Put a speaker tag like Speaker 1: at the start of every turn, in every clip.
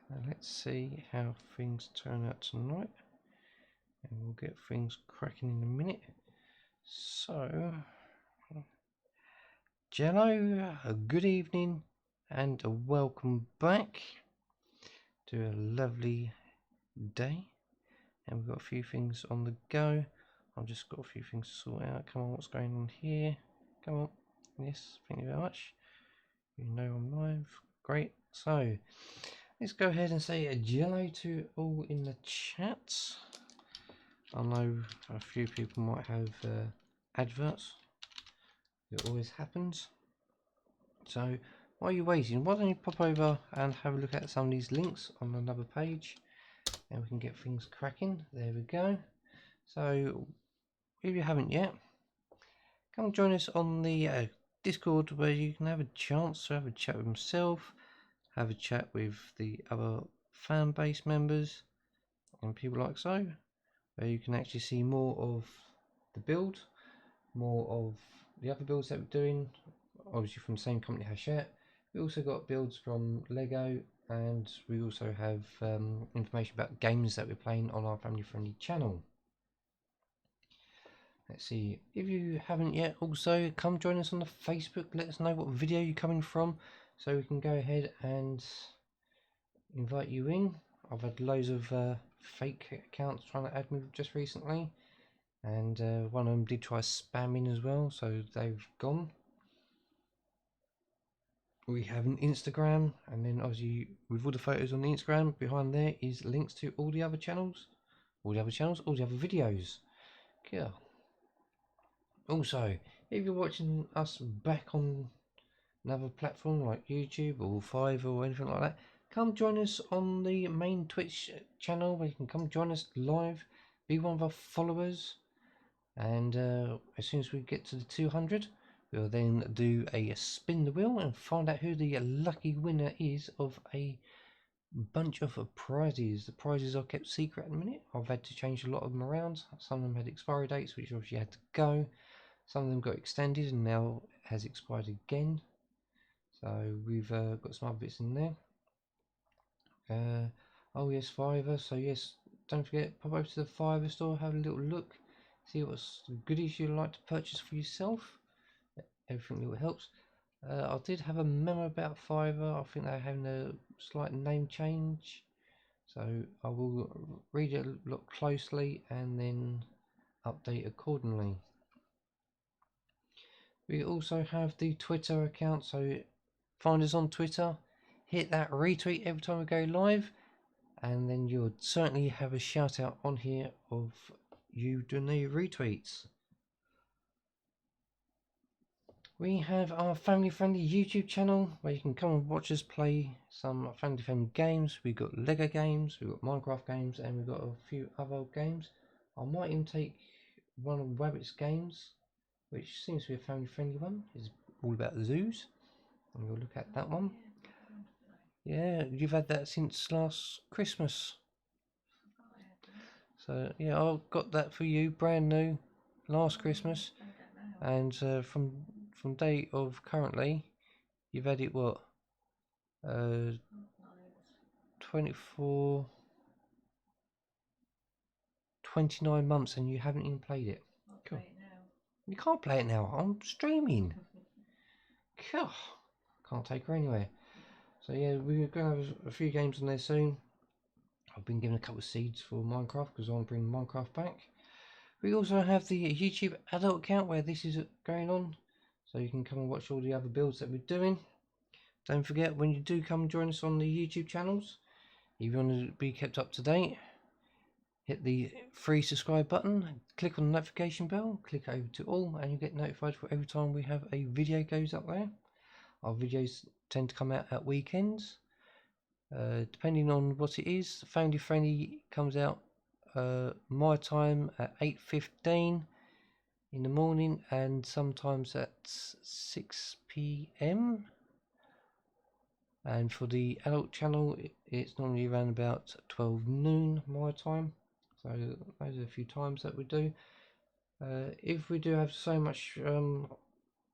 Speaker 1: Let's see how things turn out tonight, and we'll get things cracking in a minute. So, Jello, a good evening and a welcome back to a lovely day. And we've got a few things on the go. I've just got a few things to sort out. Come on, what's going on here? Come on. Yes, thank you very much. You know I'm live. Great. So, let's go ahead and say a jello to all in the chat. I know a few people might have adverts. It always happens. So, while you're waiting, why don't you pop over and have a look at some of these links on another page, and we can get things cracking. There we go. So, if you haven't yet, come join us on the Discord, where you can have a chance to have a chat with myself, have a chat with the other fan base members and people like so, where you can actually see more of the build, more of the other builds that we're doing, obviously from the same company, Hachette. We also got builds from Lego, and we also have information about games that we're playing on our family friendly channel. Let's see, if you haven't yet, also come join us on the Facebook. Let us know what video you're coming from, so we can go ahead and invite you in. I've had loads of fake accounts trying to add me just recently, and one of them did try spamming as well, so they've gone. We have an Instagram, and then obviously with all the photos on the Instagram, behind there is links to all the other channels, all the other videos. Cool. Also, if you're watching us back on another platform like YouTube or Fiverr or anything like that, come join us on the main Twitch channel, where you can come join us live, be one of our followers, and as soon as we get to the 200, we'll then do a spin the wheel and find out who the lucky winner is of a bunch of prizes. The prizes are kept secret at the minute. I've had to change a lot of them around. Some of them had expiry dates, which obviously had to go. Some of them got extended and now has expired again. So we've got some other bits in there. Oh yes, Fiverr. So yes, don't forget, pop over to the Fiverr store, have a little look, see what's goodies you'd like to purchase for yourself. Everything little helps. I did have a memo about Fiverr. I think they're having a slight name change, so I will read it a lot closely and then update accordingly. We also have the Twitter account, so find us on Twitter, hit that retweet every time we go live, and then you'll certainly have a shout out on here of you doing the retweets. We have our family friendly YouTube channel, where you can come and watch us play some family friendly games. We've got Lego games, we've got Minecraft games, and we've got a few other games. I might even take one of Rabbit's games, which seems to be a family friendly one. It's all about zoos, and we'll look at that one. Yeah, you've had that since last Christmas. So yeah, I got that for you, brand new, last Christmas, and from date of currently, you've had it what? 29 months, and you haven't even played it. Cool. You can't play it now. I'm streaming. Cool. Can't take her anywhere. So yeah, we're going to have a few games on there soon. I've been given a couple of seeds for Minecraft because I want to bring Minecraft back. We also have the YouTube adult account, where this is going on, so you can come and watch all the other builds that we're doing. Don't forget, when you do come and join us on the YouTube channels, if you want to be kept up to date, hit the free subscribe button, click on the notification bell, click over to all, and you get notified for every time we have a video goes up there. Our videos tend to come out at weekends, depending on what it is. Family Friendly comes out my time at 8:15 in the morning, and sometimes at 6 p.m. and for the adult channel, it's normally around about 12 noon my time. So those are a few times that we do. If we do have so much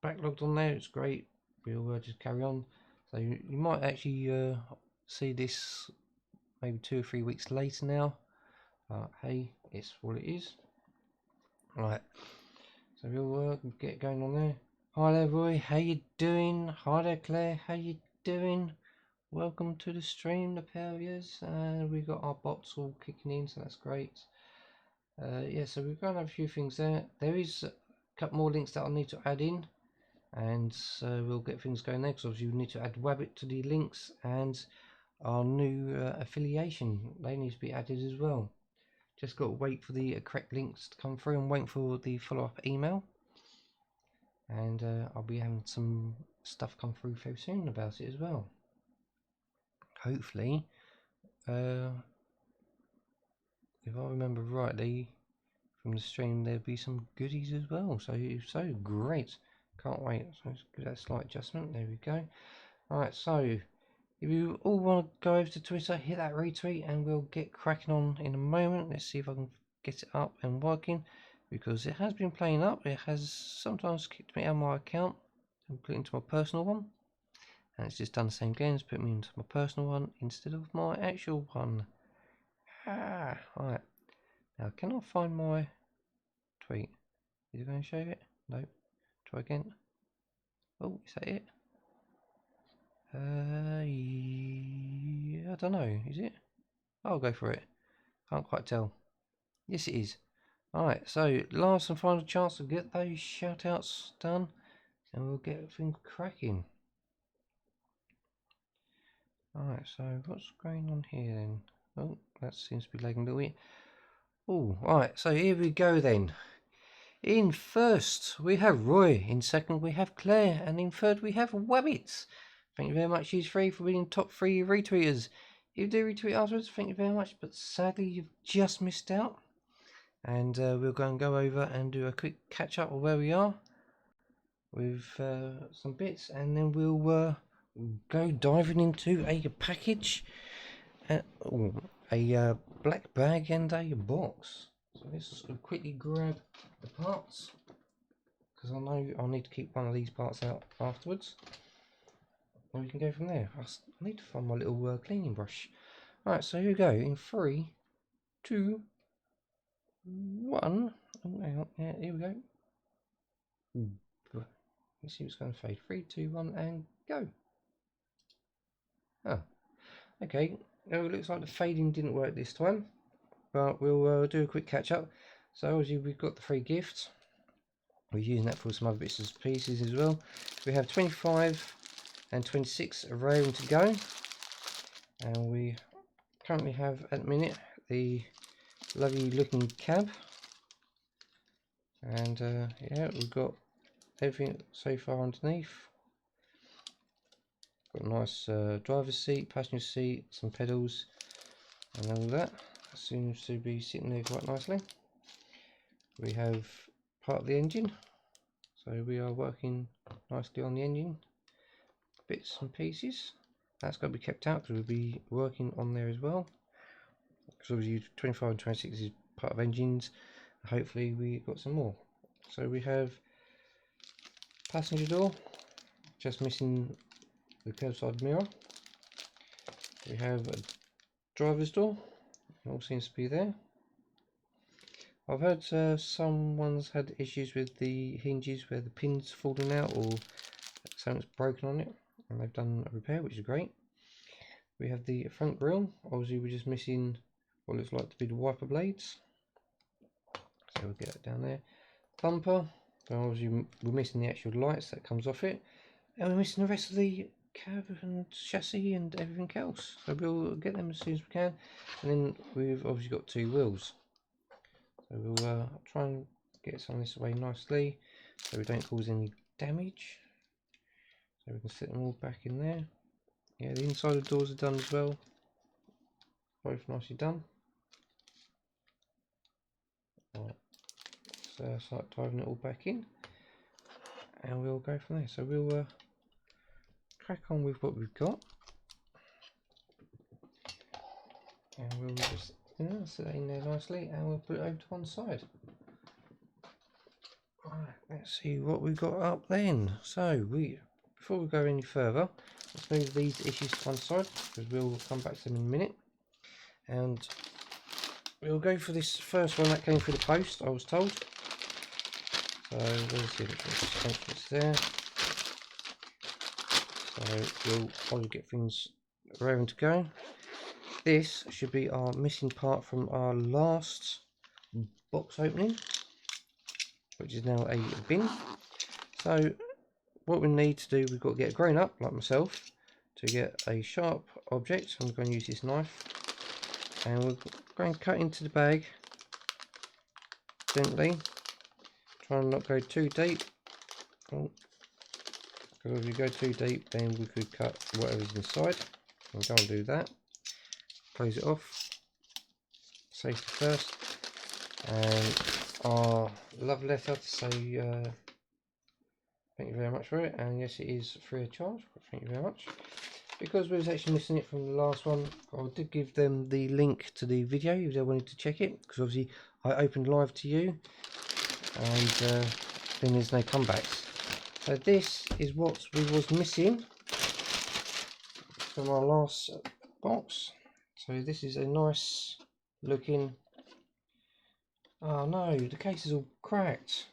Speaker 1: backlogged on there, it's great. We'll just carry on. So you might actually see this maybe 2 or 3 weeks later now. But hey, it's what it is. Right, so we'll get going on there. Hi there, Roy. How you doing? Hi there, Claire. How you doing? Welcome to the stream, the pair of yous. We've got our bots all kicking in, so that's great. Yeah, so we've got a few things there. There is a couple more links that I need to add in, and we'll get things going there, because obviously we need to add Wabbit to the links, and our new affiliation, they need to be added as well. Just got to wait for the correct links to come through and wait for the follow-up email. And I'll be having some stuff come through very soon about it as well. Hopefully, if I remember rightly from the stream, there'll be some goodies as well. So great, can't wait. So it's good, that slight adjustment. There we go. All right, so if you all want to go over to Twitter, hit that retweet, and we'll get cracking on in a moment. Let's see if I can get it up and working, because it has been playing up. It has sometimes kicked me out of my account and put it into my personal one, and it's just done the same again. It's put me into my personal one instead of my actual one. Right. Now, can I find my tweet? Is it going to show it? Nope. Try again. Oh, is that it? Yeah, I don't know. Is it? I'll go for it. Can't quite tell. Yes, it is. Alright, so last and final chance to get those shout outs done, and we'll get things cracking. Alright, so what's going on here then? Oh, that seems to be lagging a little bit. Oh, alright, so here we go then. In first, we have Roy. In second, we have Claire. And in third, we have Wabbit. Thank you very much, you three, for being top 3 retweeters. If you do retweet afterwards, thank you very much. But sadly, you've just missed out. And we're going to go over and do a quick catch up of where we are with some bits. And then we'll go diving into a package. A black bag and a box. So let's quickly grab the parts, because I know I'll need to keep one of these parts out afterwards, and we can go from there. I need to find my little cleaning brush. Alright, so here we go. In 3, 2, 1. Oh, hang on. Yeah, here we go. Let's see what's going to fade. 3, 2, 1, and go. Oh, okay. Oh, it looks like the fading didn't work this time, but we'll do a quick catch up. So obviously we've got the free gift. We're using that for some other bits and pieces as well. We have 25 and 26 raring to go, and we currently have at the minute the lovely looking cab, and yeah, we've got everything so far underneath. Got a nice driver's seat, passenger seat, some pedals, and all that. Seems to be sitting there quite nicely. We have part of the engine, so we are working nicely on the engine bits and pieces. That's got to be kept out because we'll be working on there as well, because obviously 25 and 26 is part of engines. Hopefully we got some more. So we have passenger door, just missing the curbside mirror. We have a driver's door, it all seems to be there. I've heard someone's had issues with the hinges where the pin's falling out or something's broken on it, and they've done a repair, which is great. We have the front grille. Obviously we're just missing what looks like to be the wiper blades, so we'll get that down there. Bumper, so obviously we're missing the actual lights that comes off it, and we're missing the rest of the cab and chassis and everything else, so we'll get them as soon as we can. And then we've obviously got 2 wheels. So we'll try and get some of this away nicely so we don't cause any damage. So we can set them all back in there. Yeah, the inside of the doors are done as well. Both nicely done. Right, so start driving it all back in, and we'll go from there. So we'll crack on with what we've got, and we'll just set that in there nicely, and we'll put it over to one side. Right, let's see what we've got up then. So before we go any further, let's move these issues to one side, because we'll come back to them in a minute. and we'll go for this first one that came through the post, I was told. So there's the entrance there. So I'll get things raring to go. This should be our missing part from our last box opening, which is now a bin. So what we need to do, we've got to get a grown up like myself to get a sharp object. I'm going to use this knife, and we're going to cut into the bag gently. Try and not go too deep. Oh, because if you go too deep, then we could cut whatever's inside. I'm going to do that. Close it off. Safety first. And our love letter to say thank you very much for it. And yes, it is free of charge. Thank you very much. Because we was actually missing it from the last one, I did give them the link to the video if they wanted to check it. Because obviously I opened live to you, and then there's no comebacks. So this is what we was missing from our last box. So this is a nice looking. Oh no, the case is all cracked.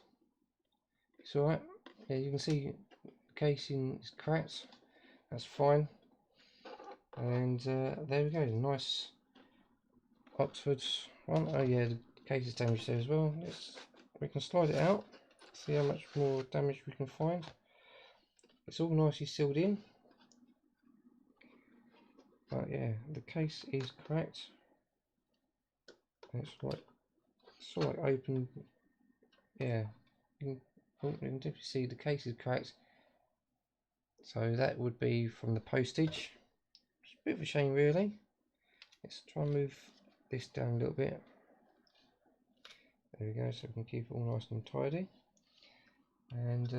Speaker 1: It's alright. Yeah, you can see the casing is cracked. That's fine. And there we go. Nice Oxford one. Oh yeah, the case is damaged there as well. We can slide it out. See how much more damage we can find. It's all nicely sealed in. But yeah, the case is cracked. It's sort of like open. Yeah, you can definitely see the case is cracked. So that would be from the postage. It's a bit of a shame really. Let's try and move this down a little bit. There we go, so we can keep it all nice and tidy. And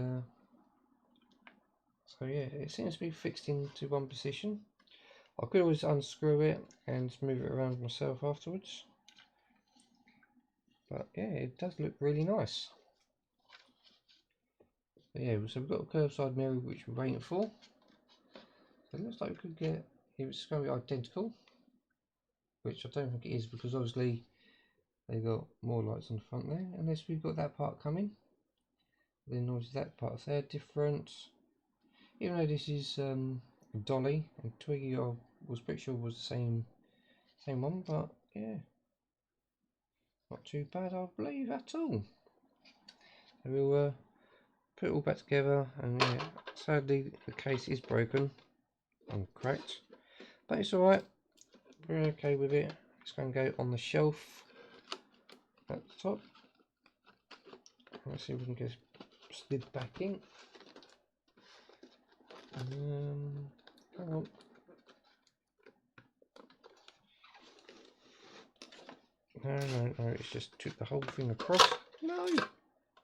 Speaker 1: so yeah, it seems to be fixed into one position. I could always unscrew it and move it around myself afterwards. But yeah, it does look really nice. But yeah, so we've got a curbside mirror which we're waiting for. So it looks like we could get, if it's going to be identical, which I don't think it is, because obviously they've got more lights on the front there, unless we've got that part coming. Then obviously that part's there, different. Even though this is Dolly and Twiggy, I was pretty sure was the same one, but yeah, not too bad I believe at all. So we'll put it all back together, and yeah, sadly the case is broken and cracked, but it's alright, we're okay with it. It's going to go on the shelf at the top. Let's see if we can get it slid back in. Hang on. No, it's just took the whole thing across. No!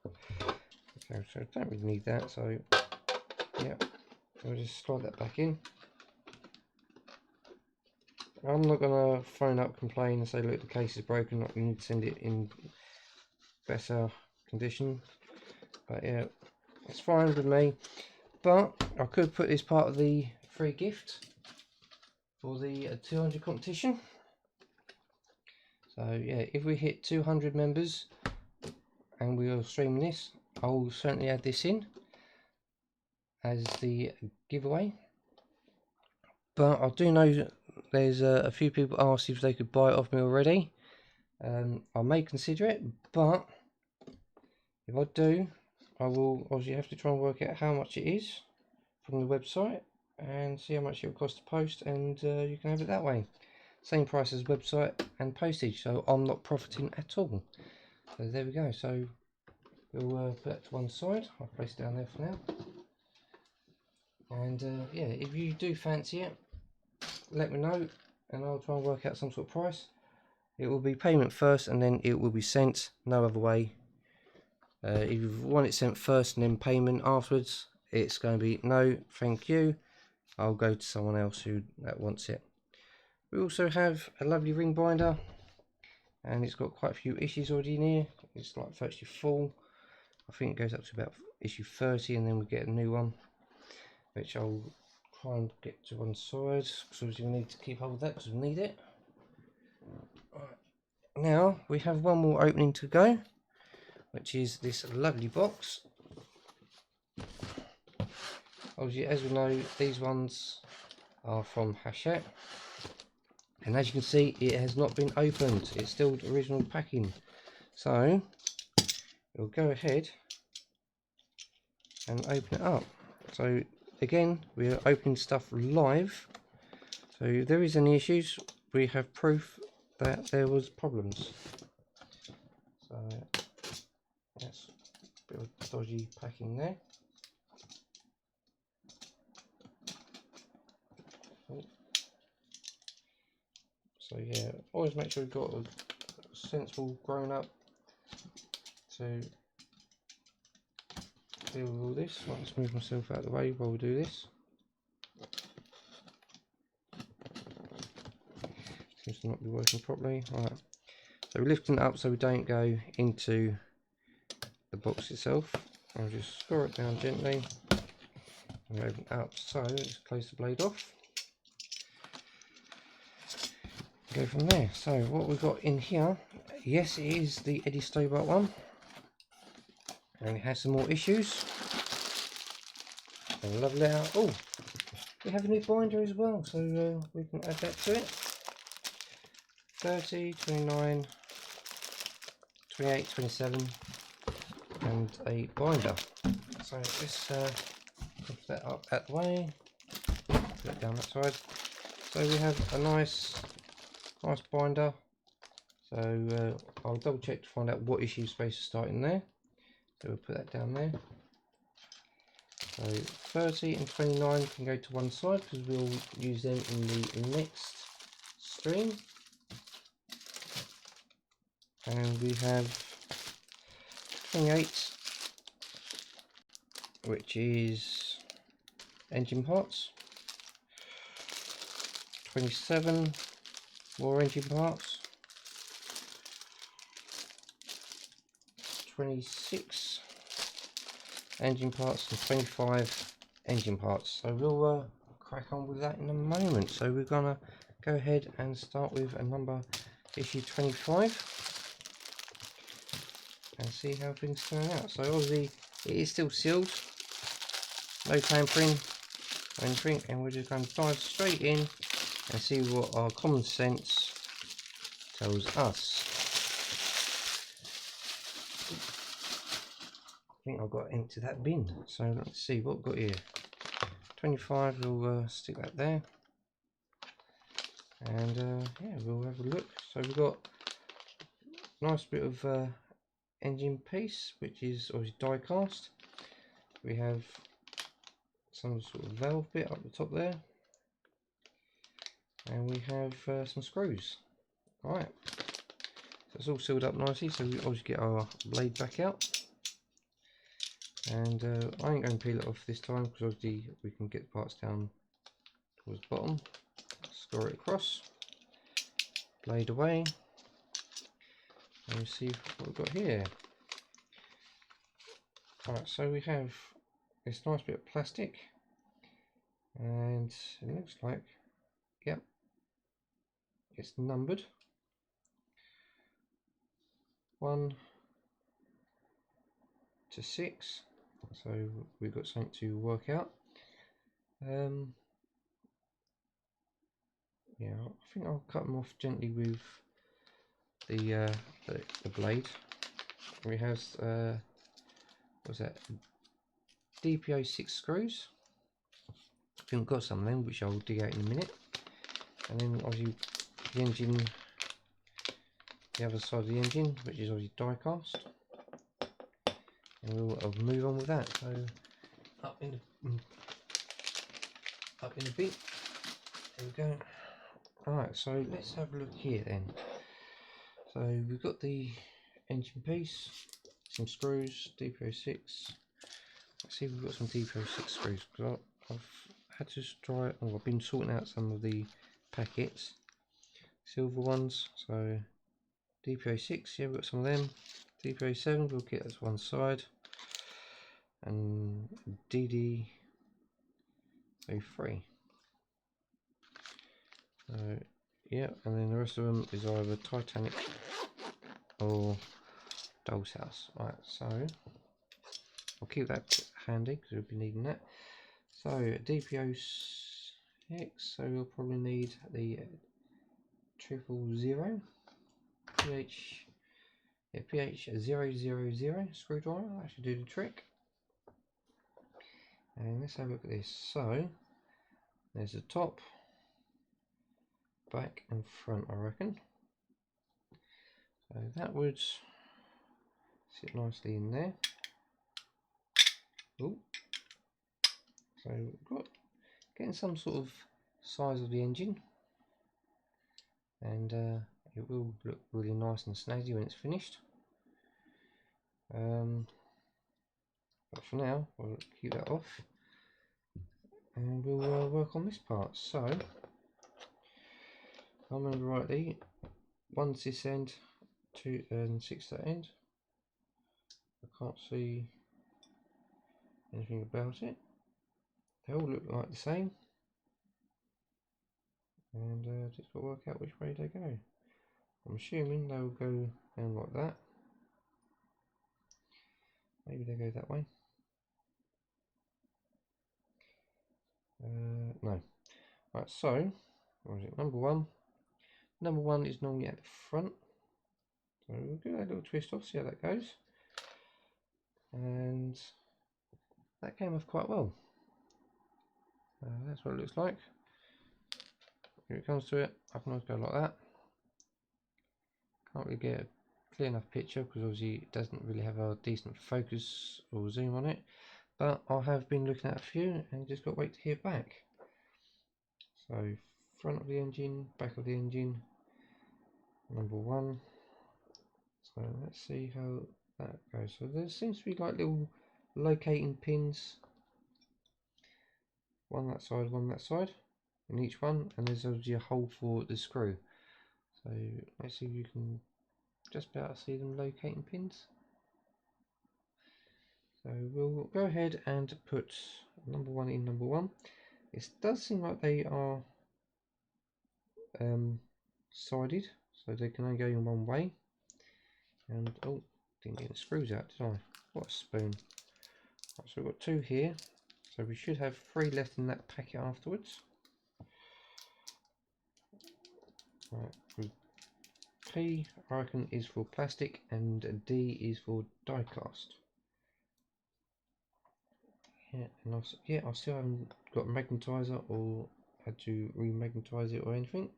Speaker 1: Okay, so I don't really need that, so yeah, I'll just slide that back in. I'm not going to phone up, complain and say look, the case is broken, I need to send it in better condition. But yeah, it's fine with me. But I could put this part of the free gift for the 200 competition. So yeah, if we hit 200 members and we are streaming this, I will certainly add this in as the giveaway. But I do know that there's a few people asked if they could buy it off me already. I may consider it, but if I do, I will obviously have to try and work out how much it is from the website and see how much it will cost to post, and you can have it that way. Same price as website and postage, so I'm not profiting at all. So there we go. So we'll put that to one side. I'll place it down there for now. And yeah, if you do fancy it, let me know and I'll try and work out some sort of price. It will be payment first and then it will be sent, no other way. If you want it sent first and then payment afterwards, it's going to be no thank you, I'll go to someone else that wants it. We also have a lovely ring binder, and it's got quite a few issues already in here. It's like virtually full. I think it goes up to about issue 30 and then we get a new one, which I'll try and get to one side, because obviously we need to keep hold of that because we need it. Now we have one more opening to go, which is this lovely box. Obviously, as we know, these ones are from Hachette, and as you can see, it has not been opened. It's still the original packing, so we'll go ahead and open it up. So again, we are opening stuff live, so if there is any issues, we have proof that there was problems. So that's a bit of dodgy packing there. So yeah, always make sure you've got a sensible grown up to deal with all this. I'll just move myself out of the way while we do this. Seems to not be working properly. Right. So we're lifting it up so we don't go into the box itself. I'll just score it down gently and open it up. So let's close the blade off. Go from there. So what we've got in here, yes, it is the Eddie Stobart one, and it has some more issues. A lovely out. Oh, we have a new binder as well, so we can add that to it. 30, 29, 28, 27, and a binder. So let's lift that up that way, put that down that side. So we have a nice binder. So I'll double check to find out what issue is supposed to start in there. So we'll put that down there. So 30 and 29 can go to one side because we'll use them in the next stream. And we have 28, which is engine parts. 27, more engine parts. 26 engine parts and 25 engine parts. So we'll crack on with that in a moment. So we're gonna go ahead and start with a number issue 25 and see how things turn out. So obviously it is still sealed, no tampering or anything, and we're just going to dive straight in and see what our common sense tells us. I think I've got to empty that bin, so let's see what we've got here. 25, we'll stick that there, and yeah, we'll have a look. So we've got a nice bit of engine piece, which is obviously die cast. We have some sort of valve bit up the top there, and we have some screws. Alright, so it's all sealed up nicely, so we obviously get our blade back out. And I ain't going to peel it off this time because obviously we can get the parts down towards the bottom. Score it across, blade away, and we see what we've got here. Alright, so we have this nice bit of plastic, and it looks like, yep, it's numbered 1 to 6. So we've got something to work out. Yeah, I think I'll cut them off gently with the blade. We have what's that? DPO6 screws. I think I've got some of them, which I'll dig out in a minute. And then obviously the engine, the other side of the engine, which is obviously die cast. And we'll move on with that. So up in the bin. There we go. Alright, so let's have a look here then. So we've got the engine piece, some screws, DPO6. Let's see if we've got some DPO6 screws, because I've had to try, or I've been sorting out some of the packets, silver ones. So DPO6, yeah, we've got some of them. DPO7, we'll get that to one side, and DD03. So Yeah, and then the rest of them is either Titanic or Doll's House. Right, so I'll keep that handy because we'll be needing that. So DPO6, so we'll probably need the 000 pH, yeah, pH 000 screwdriver. That should do the trick. And let's have a look at this. So there's the top, back and front, I reckon. So that would sit nicely in there. Ooh. So we've got getting some sort of size of the engine, and it will look really nice and snazzy when it's finished. But for now, we'll keep that off, and we'll work on this part. So, if I remember rightly, 1's this end, 2 and 6 that end. I can't see anything about it. They all look like the same, and just got to work out which way they go. I'm assuming they'll go down like that. Maybe they go that way. No. Right, so what is it? Number one. Number one is normally at the front. So we'll give that a little twist off, see how that goes. And that came off quite well. That's what it looks like. If it comes to it, I can always go like that. Can't really get a clear enough picture because obviously it doesn't really have a decent focus or zoom on it. But I have been looking at a few and just got to wait to hear back. So front of the engine, back of the engine, number one. So let's see how that goes. So there seems to be like little locating pins, one that side, in each one, and there's obviously a hole for the screw. So let's see if you can just about see them locating pins. So we'll go ahead and put number one in number one. It does seem like they are sided, so they can only go in one way. And oh, didn't get the screws out, did I? What a spoon. Right, so we've got two here, so we should have 3 left in that packet afterwards. Right, P I reckon is for plastic and D is for die cast. Yeah, I still haven't got a magnetizer or had to remagnetize it or anything.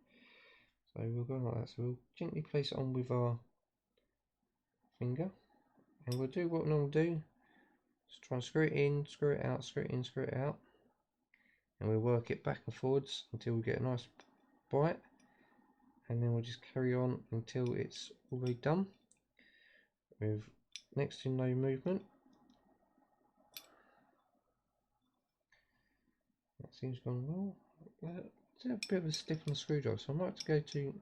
Speaker 1: So we'll go like that. So we'll gently place it on with our finger, and we'll do what we normally do. Just try and screw it in, screw it out, screw it in, screw it out, and we'll work it back and forwards until we get a nice bite, and then we'll just carry on until it's all the way done with next to no movement. That seems gone well. It's a bit of a stiff on the screwdriver, so I might have to go to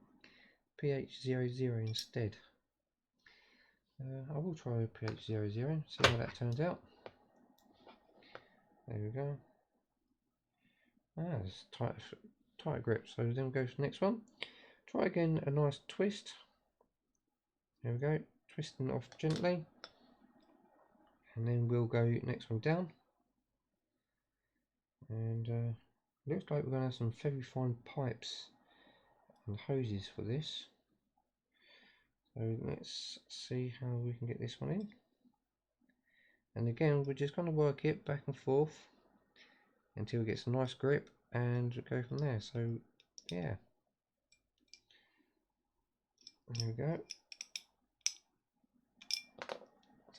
Speaker 1: pH 00 instead. I will try pH 00, see how that turns out. There we go. It's tight grip. So then we'll go to the next one. Try again a nice twist. There we go. Twisting it off gently. And then we'll go next one down. And looks like we're going to have some very fine pipes and hoses for this. So let's see how we can get this one in. And again, we're just going to work it back and forth until it gets a nice grip and go from there. So yeah, there we go.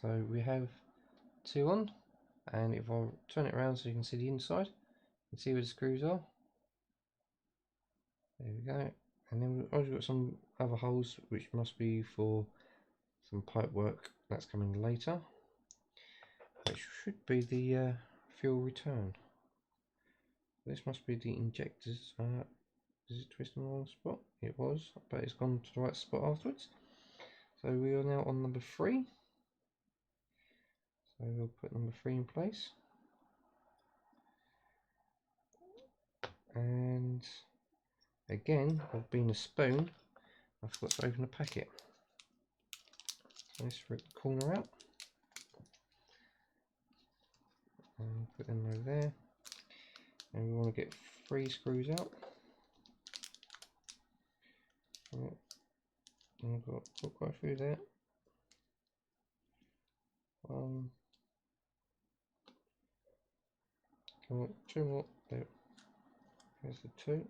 Speaker 1: So we have 2 on, and if I turn it around so you can see the inside and see where the screws are. There we go. And then we've also got some other holes which must be for some pipe work that's coming later, which should be the fuel return. This must be the injectors. Is it twisting the wrong spot? It was, but it's gone to the right spot afterwards. So we are now on number 3. So we'll put number 3 in place. And again, of being a spoon, I forgot to open the packet. So let's rip the corner out and put them over there. And we want to get 3 screws out. And I've got put quite through there. 1, come on, 2 more. There. There's the 2.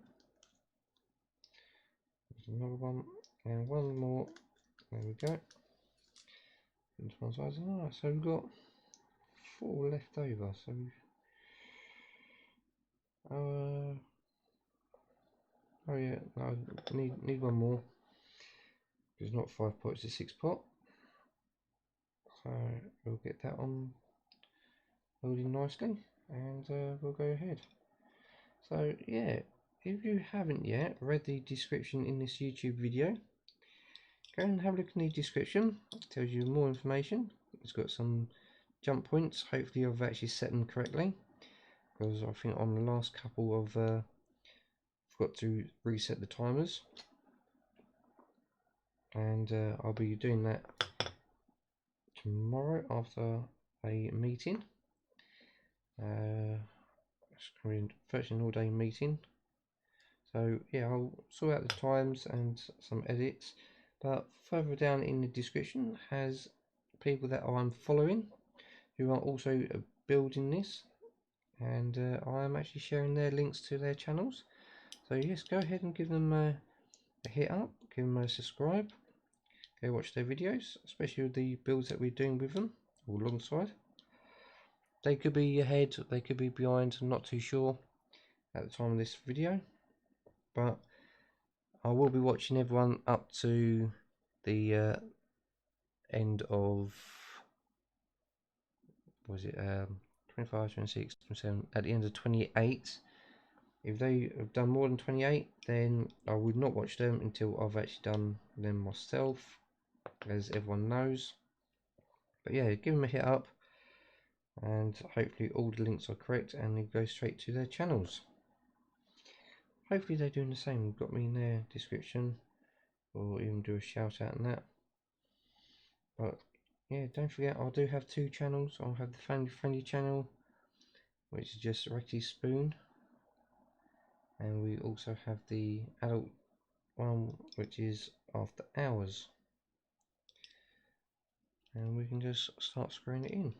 Speaker 1: There's another one, and 1 more. There we go. Into one side. Alright, so we've got 4 left over. So oh yeah, no, need 1 more. It's not 5 pot, it's a 6 pot. So we'll get that on loading nicely, and we'll go ahead. So yeah, if you haven't yet read the description in this YouTube video, go and have a look in the description. It tells you more information. It's got some jump points. Hopefully I've actually set them correctly, because I think on the last couple I've forgot to reset the timers, and I'll be doing that tomorrow after a meeting. It's going to be virtually an all-day meeting. So yeah, I'll sort out the times and some edits, but further down in the description has people that I'm following who are also building this, and I am actually sharing their links to their channels. So yes, go ahead and give them a hit up, give them a subscribe, go watch their videos, especially with the builds that we're doing with them all alongside. They could be ahead, they could be behind, I'm not too sure at the time of this video, but I will be watching everyone up to the end of, was it 25, 26, 27, at the end of 28. If they have done more than 28, then I would not watch them until I've actually done them myself, as everyone knows. But yeah, give them a hit up, and hopefully all the links are correct and they go straight to their channels. Hopefully they're doing the same, got me in their description, or even do a shout out on that. But yeah, don't forget, I do have 2 channels. I'll have the family friendly channel, which is just Rexy Spoon, and we also have the adult one, which is After Hours, and we can just start screwing it in.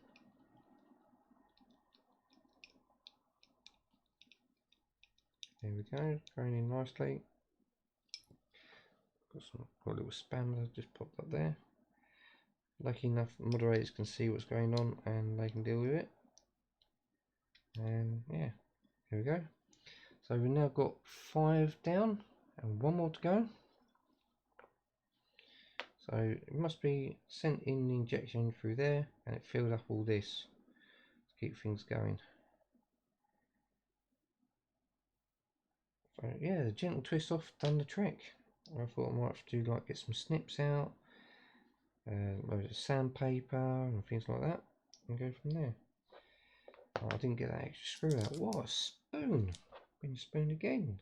Speaker 1: There we go, going in nicely. Got a little spam that just popped up there. Lucky enough, moderators can see what's going on and they can deal with it. And yeah, here we go. So we've now got 5 down and 1 more to go. So it must be sent in the injection through there, and it filled up all this to keep things going. So yeah, the gentle twist off done the trick. I thought I might have to like get some snips out, loads of sandpaper and things like that, and go from there. Oh, I didn't get that extra screw out. What a spoon! Been a spoon again.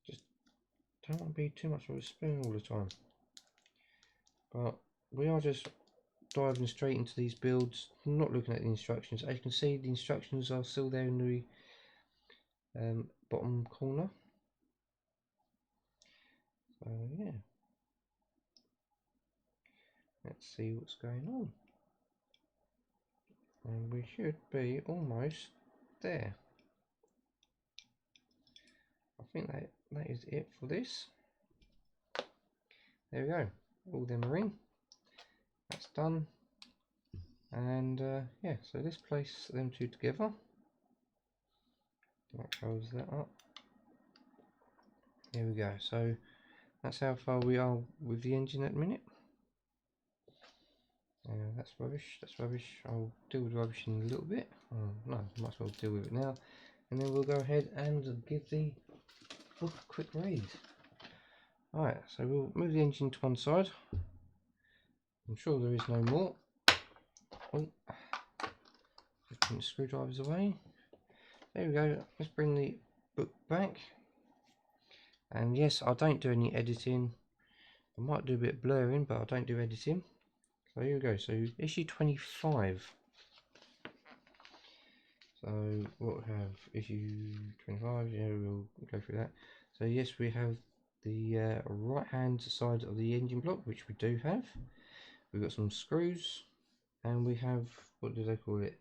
Speaker 1: Just don't want to be too much of a spoon all the time. But we are just diving straight into these builds, not looking at the instructions. As you can see, the instructions are still there in the bottom corner. So yeah, let's see what's going on, and we should be almost there. I think that is it for this. There we go, all them are in, that's done. And yeah, so let's place them 2 together. That covers that up. Here we go, so that's how far we are with the engine at the minute. That's rubbish, that's rubbish. I'll deal with rubbish in a little bit. No, might as well deal with it now. And then we'll go ahead and give the book a quick read. Alright, so we'll move the engine to one side. I'm sure there is no more. Oh, just putting the screwdrivers away. There we go, let's bring the book back. And yes, I don't do any editing. I might do a bit of blurring, but I don't do editing. So here we go. So issue 25. So what we have, issue 25, yeah, we'll go through that. So yes, we have the right hand side of the engine block, which we do have. We've got some screws, and we have, what do they call it?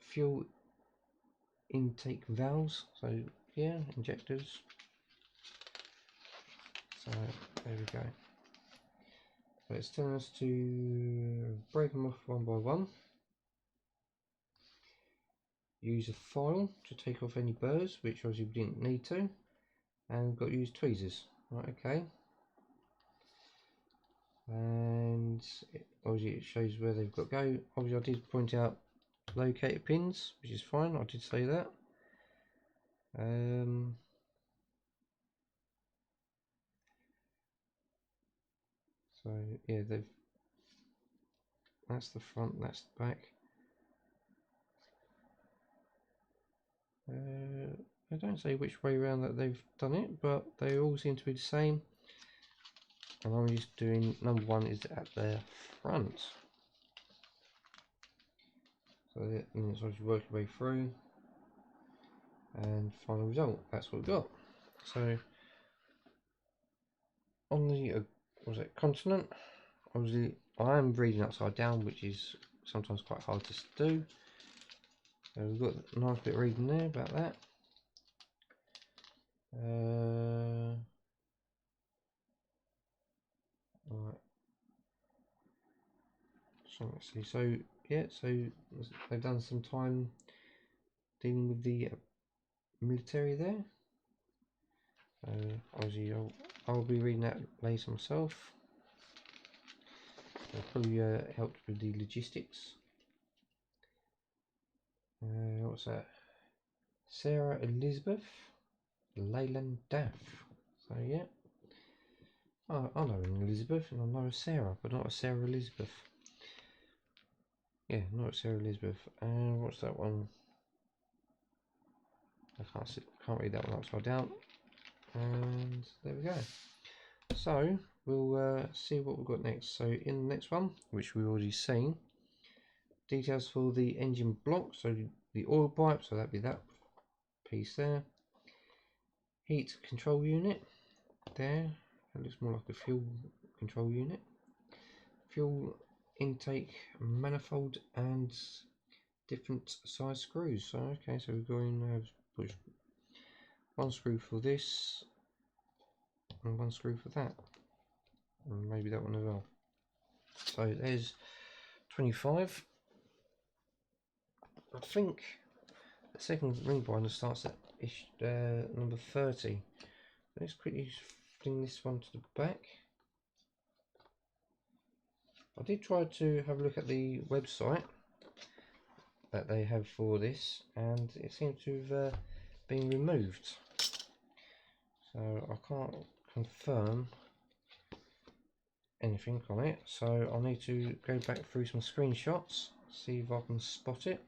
Speaker 1: Fuel intake valves. So yeah, injectors. So there we go. So it's telling us to break them off one by one. Use a file to take off any burrs, which obviously we didn't need to, and we've got to use tweezers. Right, okay. And obviously it shows where they've got to go. Obviously I did point out locator pins, which is fine. I did say that. So yeah, that's the front, that's the back. I don't say which way around that they've done it, but they all seem to be the same. And I'm just doing number one is at the front. So and it's obviously working your way through. And final result, that's what we've got. So on the was it continent? Obviously I am reading upside down, which is sometimes quite hard to do. So we've got a nice bit of reading there about that. Right. So let's see. So yeah, so they've done some time dealing with the military there. So obviously I'll be reading that later myself. It'll probably helped with the logistics. What's that? Sarah Elizabeth Leyland Daff. So yeah. Oh, I know an Elizabeth and I know a Sarah, but not a Sarah Elizabeth. Yeah, not a Sarah Elizabeth. And what's that one? I can't read that one upside down. And there we go. So we'll see what we've got next. So in the next one, which we've already seen, details for the engine block. So the oil pipe, so that'd be that piece there. Heat control unit there. That looks more like a fuel control unit. Fuel intake manifold and different size screws. So okay, so we're going to push one screw for this and one screw for that, and maybe that one as well. So there's 25. I think the second ring binder starts at number 30. Let's quickly fling this one to the back. I did try to have a look at the website that they have for this, and it seems to have been removed. So I can't confirm anything on it. So I'll need to go back through some screenshots, see if I can spot it.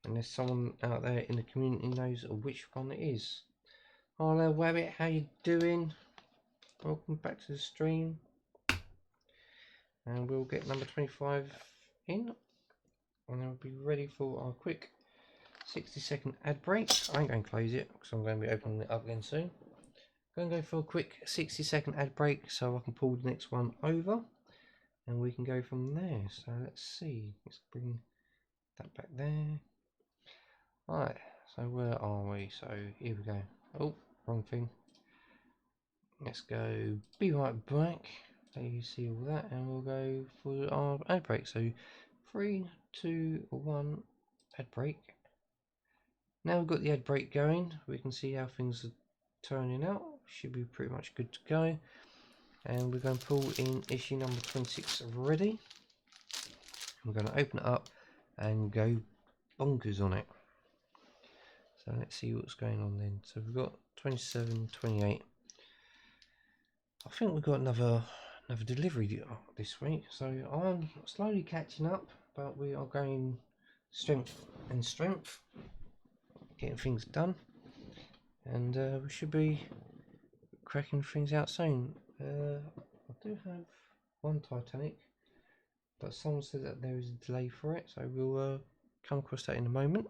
Speaker 1: Unless someone out there in the community knows which one it is. Hello Wabbit, how you doing? Welcome back to the stream. And we'll get number 25 in. And then we'll be ready for our quick 60-second ad break. I ain't going to close it because I'm going to be opening it up again soon. I'm going to go for a quick 60-second ad break so I can pull the next one over. And we can go from there. So let's see. Let's bring that back there. Right, so where are we? So here we go. Oh, wrong thing. Let's go. Be right back. There you see all that, and we'll go for our ad break. So 3, 2, 1, ad break. Now we've got the ad break going, we can see how things are turning out. Should be pretty much good to go. And we're going to pull in issue number 26 ready. We're going to open it up and go bonkers on it. So let's see what's going on then. So we've got 27, 28. I think we've got another delivery this week. So I'm slowly catching up, but we are going strength and strength, getting things done. and we should be cracking things out soon. I do have one Titanic, but someone said that there is a delay for it, so we'll come across that in a moment.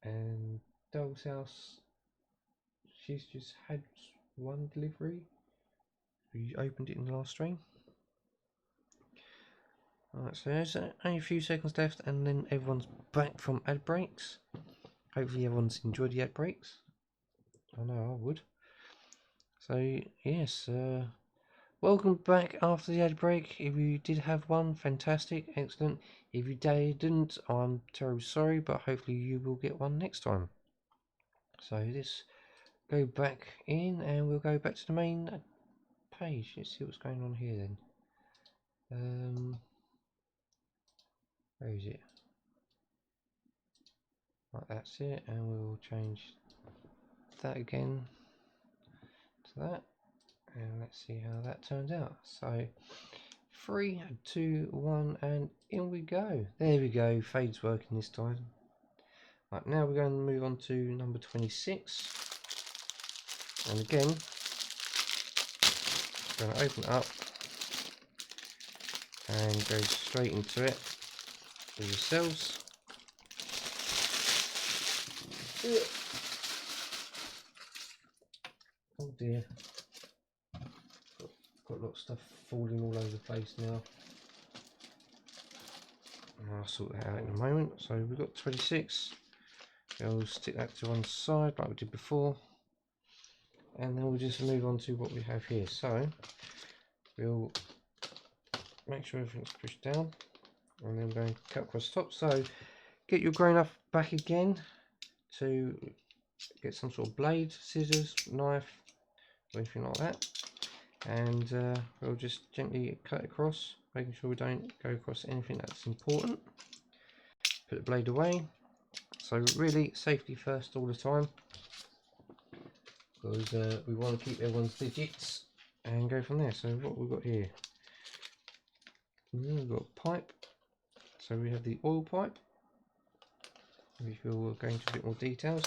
Speaker 1: And Doll's House, she's just had one delivery. We opened it in the last stream. Alright, so there's only a few seconds left, and then everyone's back from ad breaks. Hopefully everyone's enjoyed the ad breaks. I know I would. So yes, welcome back after the ad break. If you did have one, fantastic, excellent. If you didn't, I'm terribly sorry, but hopefully you will get one next time. So let's go back in, and we'll go back to the main page. Let's see what's going on here then. Where is it? Right, that's it, and we'll change that again to that, and let's see how that turns out. So 3, 2, 1, and in we go. There we go, fade's working this time. Right, now we're going to move on to number 26, and again we're going to open it up and go straight into it with the cells. Oh dear, got a lot of stuff falling all over the place now. I'll sort that out in a moment. So we've got 26. We'll stick that to one side like we did before, and then we'll just move on to what we have here. So we'll make sure everything's pushed down, and then we're going to cut across the top. So get your grain up back again to get some sort of blade, scissors, knife, or anything like that, and we'll just gently cut across, making sure we don't go across anything that's important. Put the blade away. So really, safety first all the time, because we want to keep everyone's digits and go from there. So what we've got here, we've got pipe. So we have the oil pipe. If we'll go into a bit more details,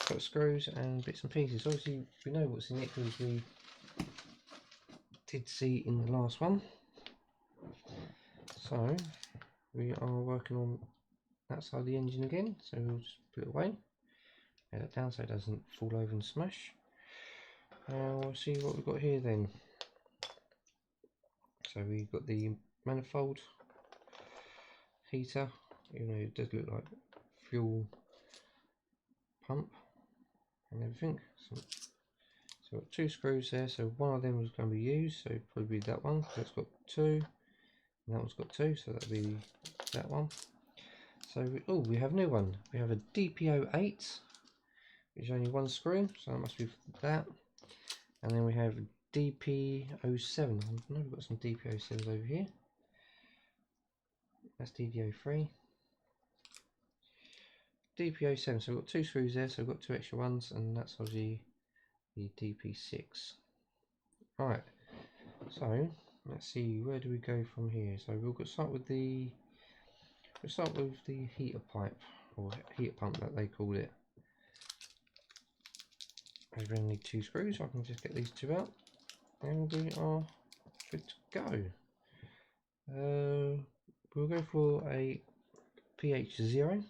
Speaker 1: got screws and bits and pieces. Obviously we know what's in it because we did see in the last one. So we are working on that side of the engine again, so we'll just put it away, lay that down so it doesn't fall over and smash. We'll see what we've got here then. So we've got the manifold heater, even though it does look like fuel pump and everything. So we've got 2 screws there, so one of them was going to be used, so probably that one, so it's got 2, and that one's got 2, so that'll be that one. So we have a new one. We have a DPO8, which is only 1 screw, so that must be that. And then we have DP07. I know we've got some DP07s over here. That's DPO3. DP07, so we've got 2 screws there, so we've got 2 extra ones, and that's obviously the DP6. Right, so let's see, where do we go from here? So we'll start with the heater pipe, or heater pump that they call it. I really need 2 screws, so I can just get these 2 out, and we are good to go. We'll go for a pH 0,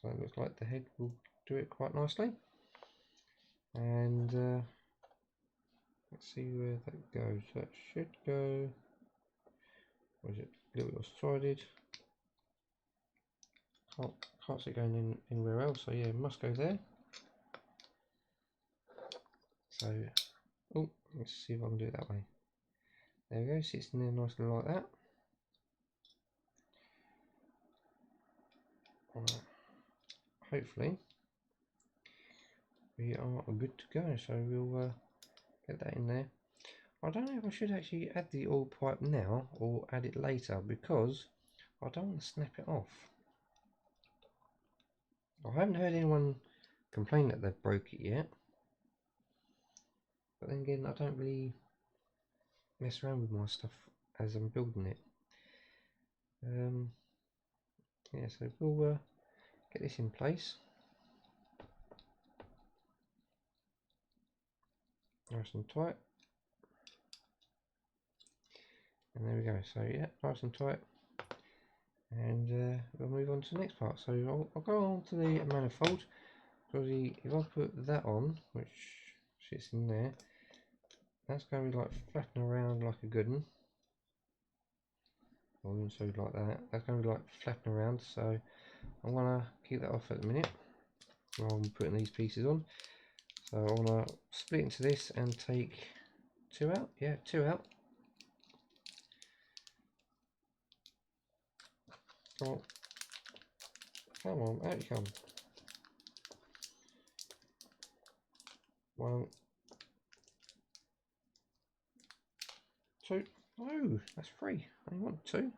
Speaker 1: so it looks like the head will do it quite nicely. And let's see where that goes. That should go, or is it a little bit lopsided? Can't see it going in anywhere else, so yeah, it must go there. So, let's see if I can do it that way. There we go, sits in there nicely like that. Right. Hopefully we are good to go, so we'll get that in there. I don't know if I should actually add the oil pipe now or add it later, because I don't want to snap it off. I haven't heard anyone complain that they've broke it yet, but then again, I don't really mess around with my stuff as I'm building it. Yeah, so we'll get this in place. Nice and tight. And there we go. So yeah, nice and tight. And we'll move on to the next part. So I'll go on to the manifold. Because if I put that on, which sits in there, that's going to be like flapping around like a good one. Or so like that. That's going to be like flapping around. So I'm going to keep that off at the minute while I'm putting these pieces on. So I want to split into this and take 2 out. Yeah, 2 out. Come on. Come on, out you come. 1, 2. No, that's 3. I only want 2.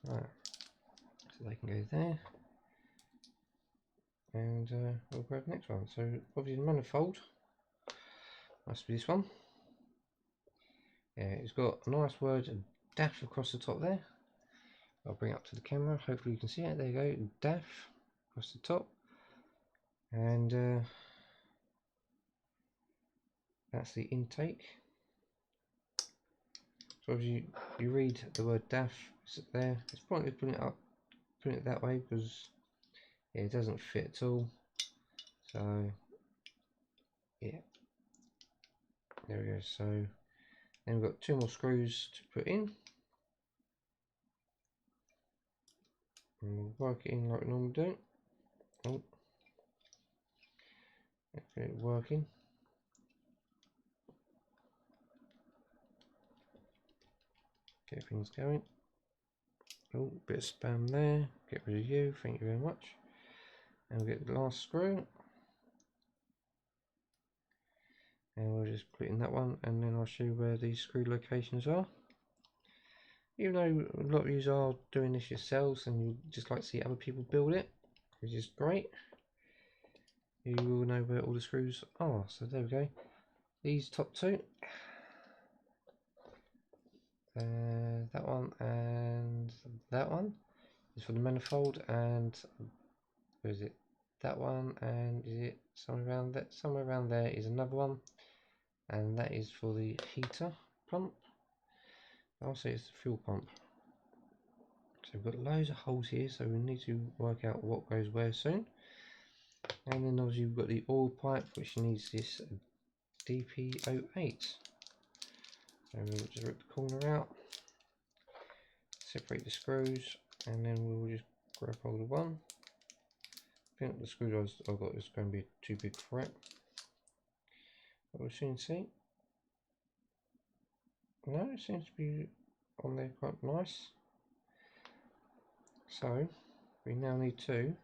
Speaker 1: Right. So they can go there. And we'll grab the next one. So obviously the manifold must be this one. Yeah, it's got a nice word DAF across the top there. I'll bring it up to the camera, hopefully you can see it. There you go, DAF across the top. And that's the intake. So obviously you read the word DAF there. It's pointless putting it that way because yeah, it doesn't fit at all. So yeah, there we go. So then we've got 2 more screws to put in. And we'll work it in like we normally do. Oh, get it working. Get things going. Oh, bit of spam there. Get rid of you. Thank you very much. And we'll get the last screw. And we'll just put in that one, and then I'll show you where these screw locations are. Even though a lot of you are doing this yourselves and you just like to see other people build it, which is great, you will know where all the screws are. So there we go. These top 2, that one and that one is for the manifold, and where is it? That one, and is it somewhere around that? Somewhere around there is another one, and that is for the heater pump. I'll say it's the fuel pump. So we've got loads of holes here, so we need to work out what goes where soon. And then obviously you've got the oil pipe, which needs this DP08. So we'll just rip the corner out, separate the screws, and then we'll just grab hold of one. I think the screws I've got is going to be too big for it, but we'll soon see. No, it seems to be on there quite nice. So we now need 2,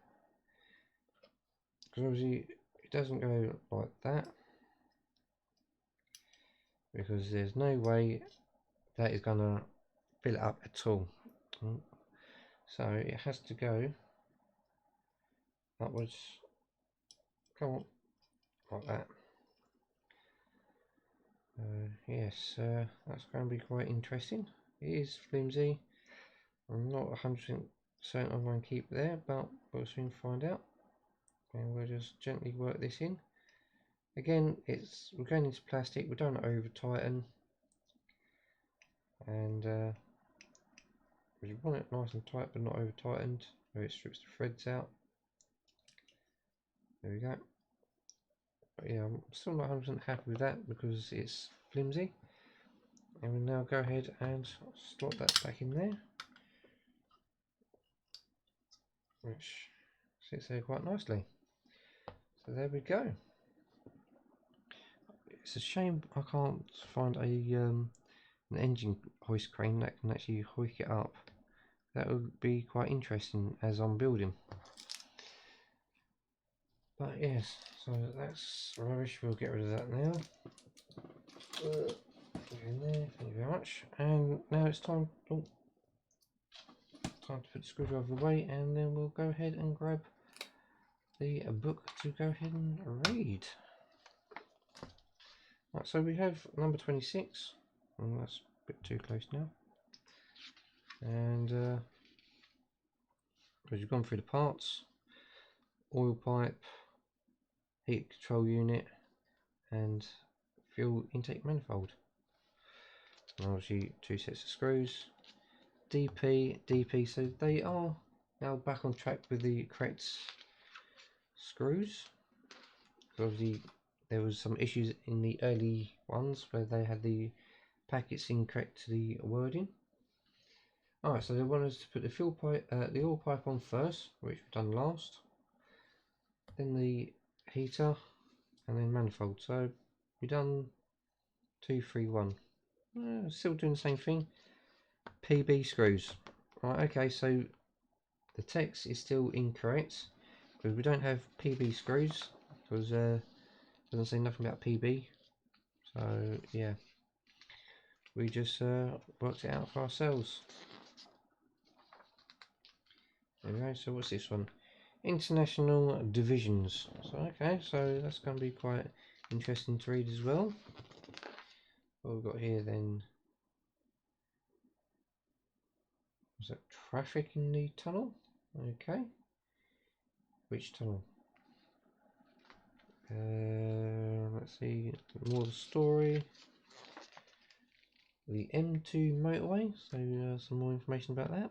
Speaker 1: because obviously it doesn't go like that, because there's no way that is going to fill it up at all. So it has to go upwards. Come on, like that. Yes, that's going to be quite interesting. It is flimsy. I'm not 100% certain I'm going to keep it there, but we'll soon find out. And we'll just gently work this in. Again, we're going into plastic. We don't over tighten, and we want it nice and tight, but not over tightened, where it strips the threads out. There we go. But yeah, I'm still not 100% happy with that because it's flimsy. And we'll now go ahead and slot that back in there, which sits there quite nicely. So there we go. It's a shame I can't find an engine hoist crane that can actually hoist it up. That would be quite interesting as I'm building. But yes, so that's rubbish. We'll get rid of that now. In there, thank you very much. And now it's time. Time to put the screwdriver away, and then we'll go ahead and grab the book to go ahead and read. Right, so we have number 26, and that's a bit too close now. And as you've gone through the parts, oil pipe, heat control unit, and fuel intake manifold. And obviously 2 sets of screws, DP, so they are now back on track with the correct screws. Obviously there was some issues in the early ones where they had the packets incorrect to the wording. Alright, so they want us to put the fuel pipe, the oil pipe on first, which we've done last, then the heater, and then manifold. So we've done 2, 3, 1. Still doing the same thing. PB screws. Right, okay, so the text is still incorrect because we don't have PB screws, because doesn't say nothing about PB. So yeah, we just worked it out for ourselves. Anyway, so what's this one? International divisions. So okay, so that's going to be quite interesting to read as well. What we've got here then? Was that traffic in the tunnel? Okay. Which tunnel? Let's see, more of the story. The M2 motorway, so some more information about that.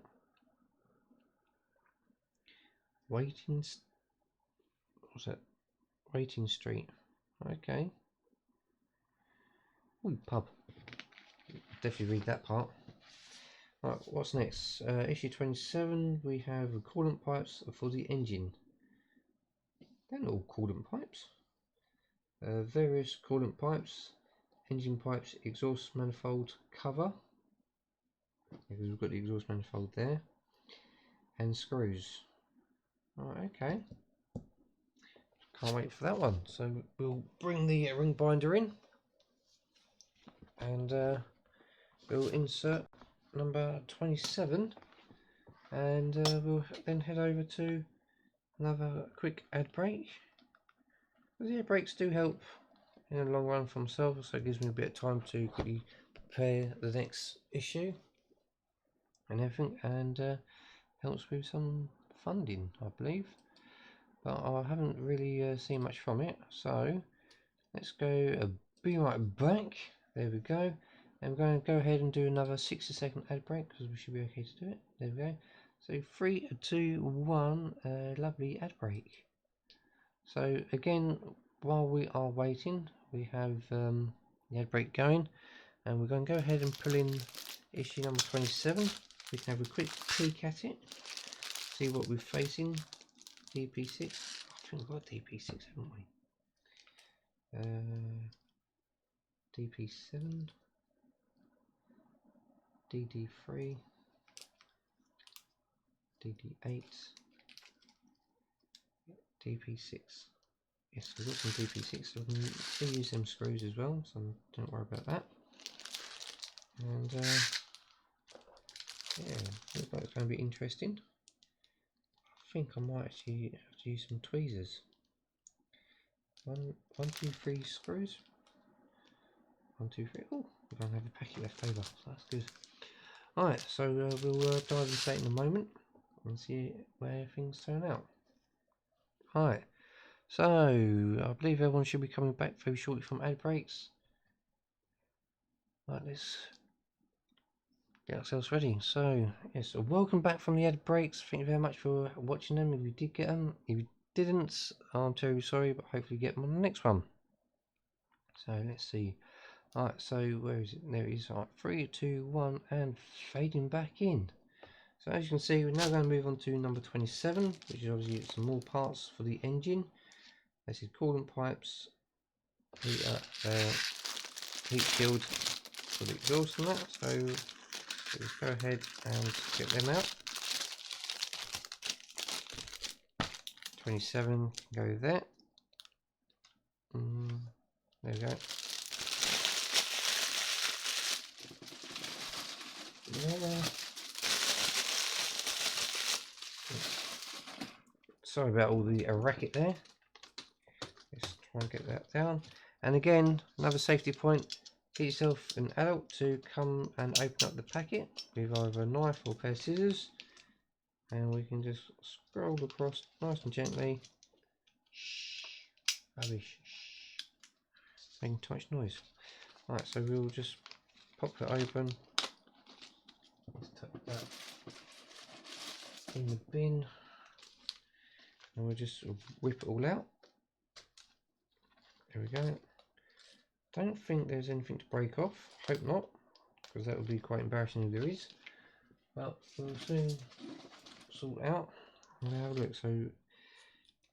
Speaker 1: What's that? Waiting Street. Okay. Ooh, pub. Definitely read that part. Right, what's next? Issue 27, we have coolant pipes for the engine. They're not all coolant pipes. Various coolant pipes, engine pipes, exhaust manifold cover, because we've got the exhaust manifold there, and screws. Right, okay. Can't wait for that one. So we'll bring the ring binder in, and we'll insert number 27, and we'll then head over to another quick ad break. The ad breaks do help in the long run for myself, so it gives me a bit of time to quickly prepare the next issue and everything, and helps with some funding, I believe, but I haven't really seen much from it. So let's go be right back. There we go. I'm going to go ahead and do another 60-second ad break because we should be okay to do it. There we go. So 3, 2, 1, lovely ad break. So again, while we are waiting, we have the ad break going, and we're going to go ahead and pull in issue number 27. We can have a quick peek at it, see what we're facing. DP6. I think we've got DP6, haven't we? DP7, DD3, DD8, DP6. Yes, we've got some DP6, so we can still use them screws as well, so don't worry about that. And yeah, looks like it's going to be interesting. I think I might actually have to use some tweezers. 1, 2, 3 screws. 1, 2, 3. Oh, we're going to have a packet left over, so that's good. Alright, so we'll dive into that in a moment and see where things turn out. Alright, so I believe everyone should be coming back very shortly from ad breaks. Right, let's get ourselves ready. So, yes, welcome back from the ad breaks. Thank you very much for watching them. If you did get them, if you didn't, I'm terribly sorry, but hopefully you get them on the next one. So, let's see. Alright, so where is it? There it is. Alright, 3, 2, 1, and fading back in. So as you can see, we're now going to move on to number 27, which is obviously some more parts for the engine. This is coolant pipes, heater, heat shield for the exhaust and that. So let's go ahead and get them out. 27 go there. There we go. There. Sorry about all the racket there. Let's try and get that down. And again, another safety point. get yourself an adult to come and open up the packet with either a knife or a pair of scissors, and we can just scroll across nice and gently. Shh, rubbish, shh, making too much noise. Right, so we'll just pop it open. Let's tuck that in the bin, and we'll just whip it all out. There we go. Don't think there's anything to break off. Hope not, because that would be quite embarrassing if there is. But we'll soon sort out and have a look. So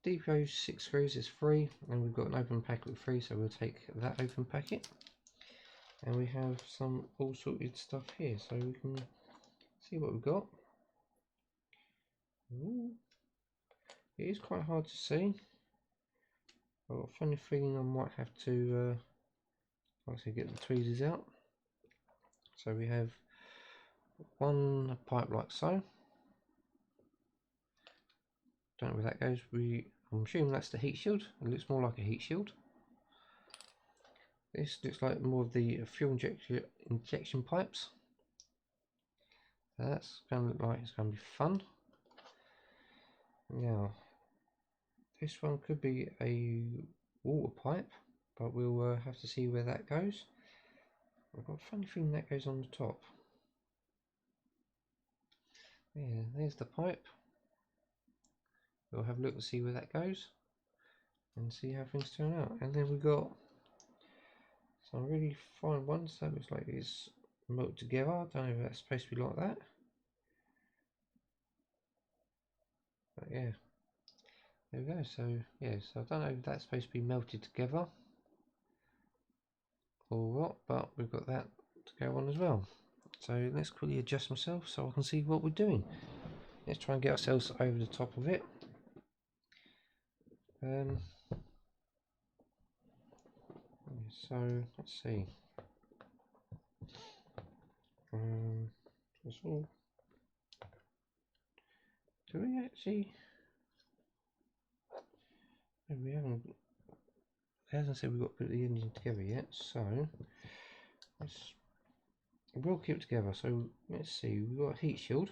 Speaker 1: DPO 6 screws is free, and we've got an open packet with 3, so we'll take that open packet. And we have some all sorted stuff here, so we can see what we've got. Ooh. It is quite hard to see. I've got a funny feeling I might have to actually get the tweezers out. So we have one pipe like so. Don't know where that goes. I'm assuming that's the heat shield. It looks more like a heat shield. This looks like more of the fuel injection pipes. So that's going to look like it's going to be fun. Now, this one could be a water pipe, but we'll have to see where that goes. I've got a funny feeling that goes on the top. Yeah, there's the pipe. We'll have a look and see where that goes and see how things turn out. And then we've got some really fine ones that looks like it's melted together. I don't know if that's supposed to be like that, but yeah, there we go. So yeah, so I don't know if that's supposed to be melted together or what, but we've got that to go on as well. So let's quickly adjust myself so I can see what we're doing. Let's try and get ourselves over the top of it. So let's see. That's all. Do we actually? No, we haven't. It hasn't said we've got to put the engine together yet, so we'll keep it together. So let's see. We've got a heat shield,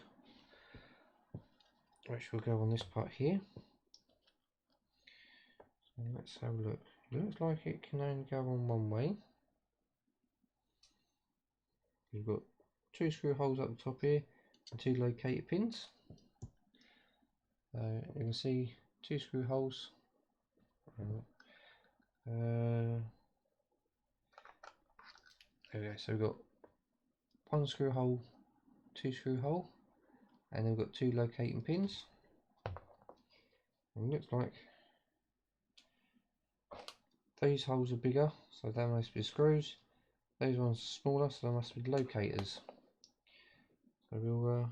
Speaker 1: which will go on this part here. So let's have a look. It looks like it can only go on one way. You've got 2 screw holes up the top here and 2 locator pins. So you can see 2 screw holes. There we go. So we've got 1 screw hole, 2 screw hole, and then we've got 2 locating pins. And it looks like those holes are bigger, so that must be screws. Those ones are smaller, so they must be locators. So we'll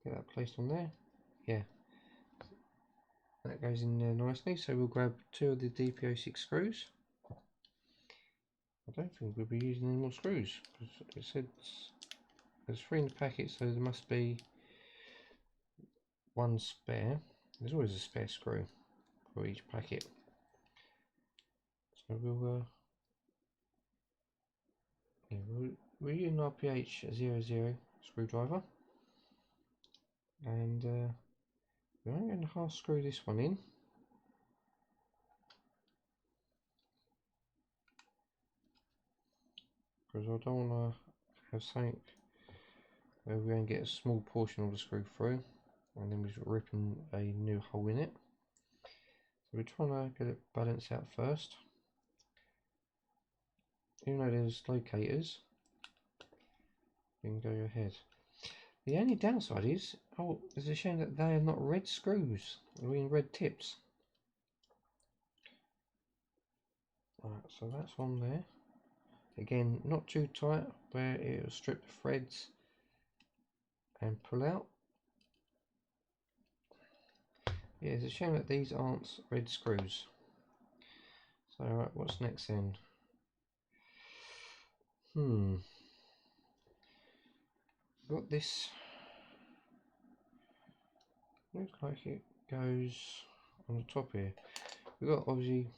Speaker 1: get that placed on there. Yeah, that goes in there nicely. So we'll grab 2 of the DPO 6 screws. I don't think we'll be using any more screws because it said there's 3 in the packet, so there must be 1 spare. There's always a spare screw for each packet. So we're using RPH 00 screwdriver, and we're only going to half screw this one in. Because I don't want to have something where we're going to get a small portion of the screw through and then we're ripping a new hole in it. So we're trying to get it balanced out first. Even though there's locators, we can go ahead. The only downside is, oh, it's a shame that they are not red screws, they're in red tips. Right, so that's on there. Again, not too tight where it will strip the threads and pull out. Yeah, it's a shame that these aren't red screws. So right, what's next then? Got this. Looks like it goes on the top here. We've got obviously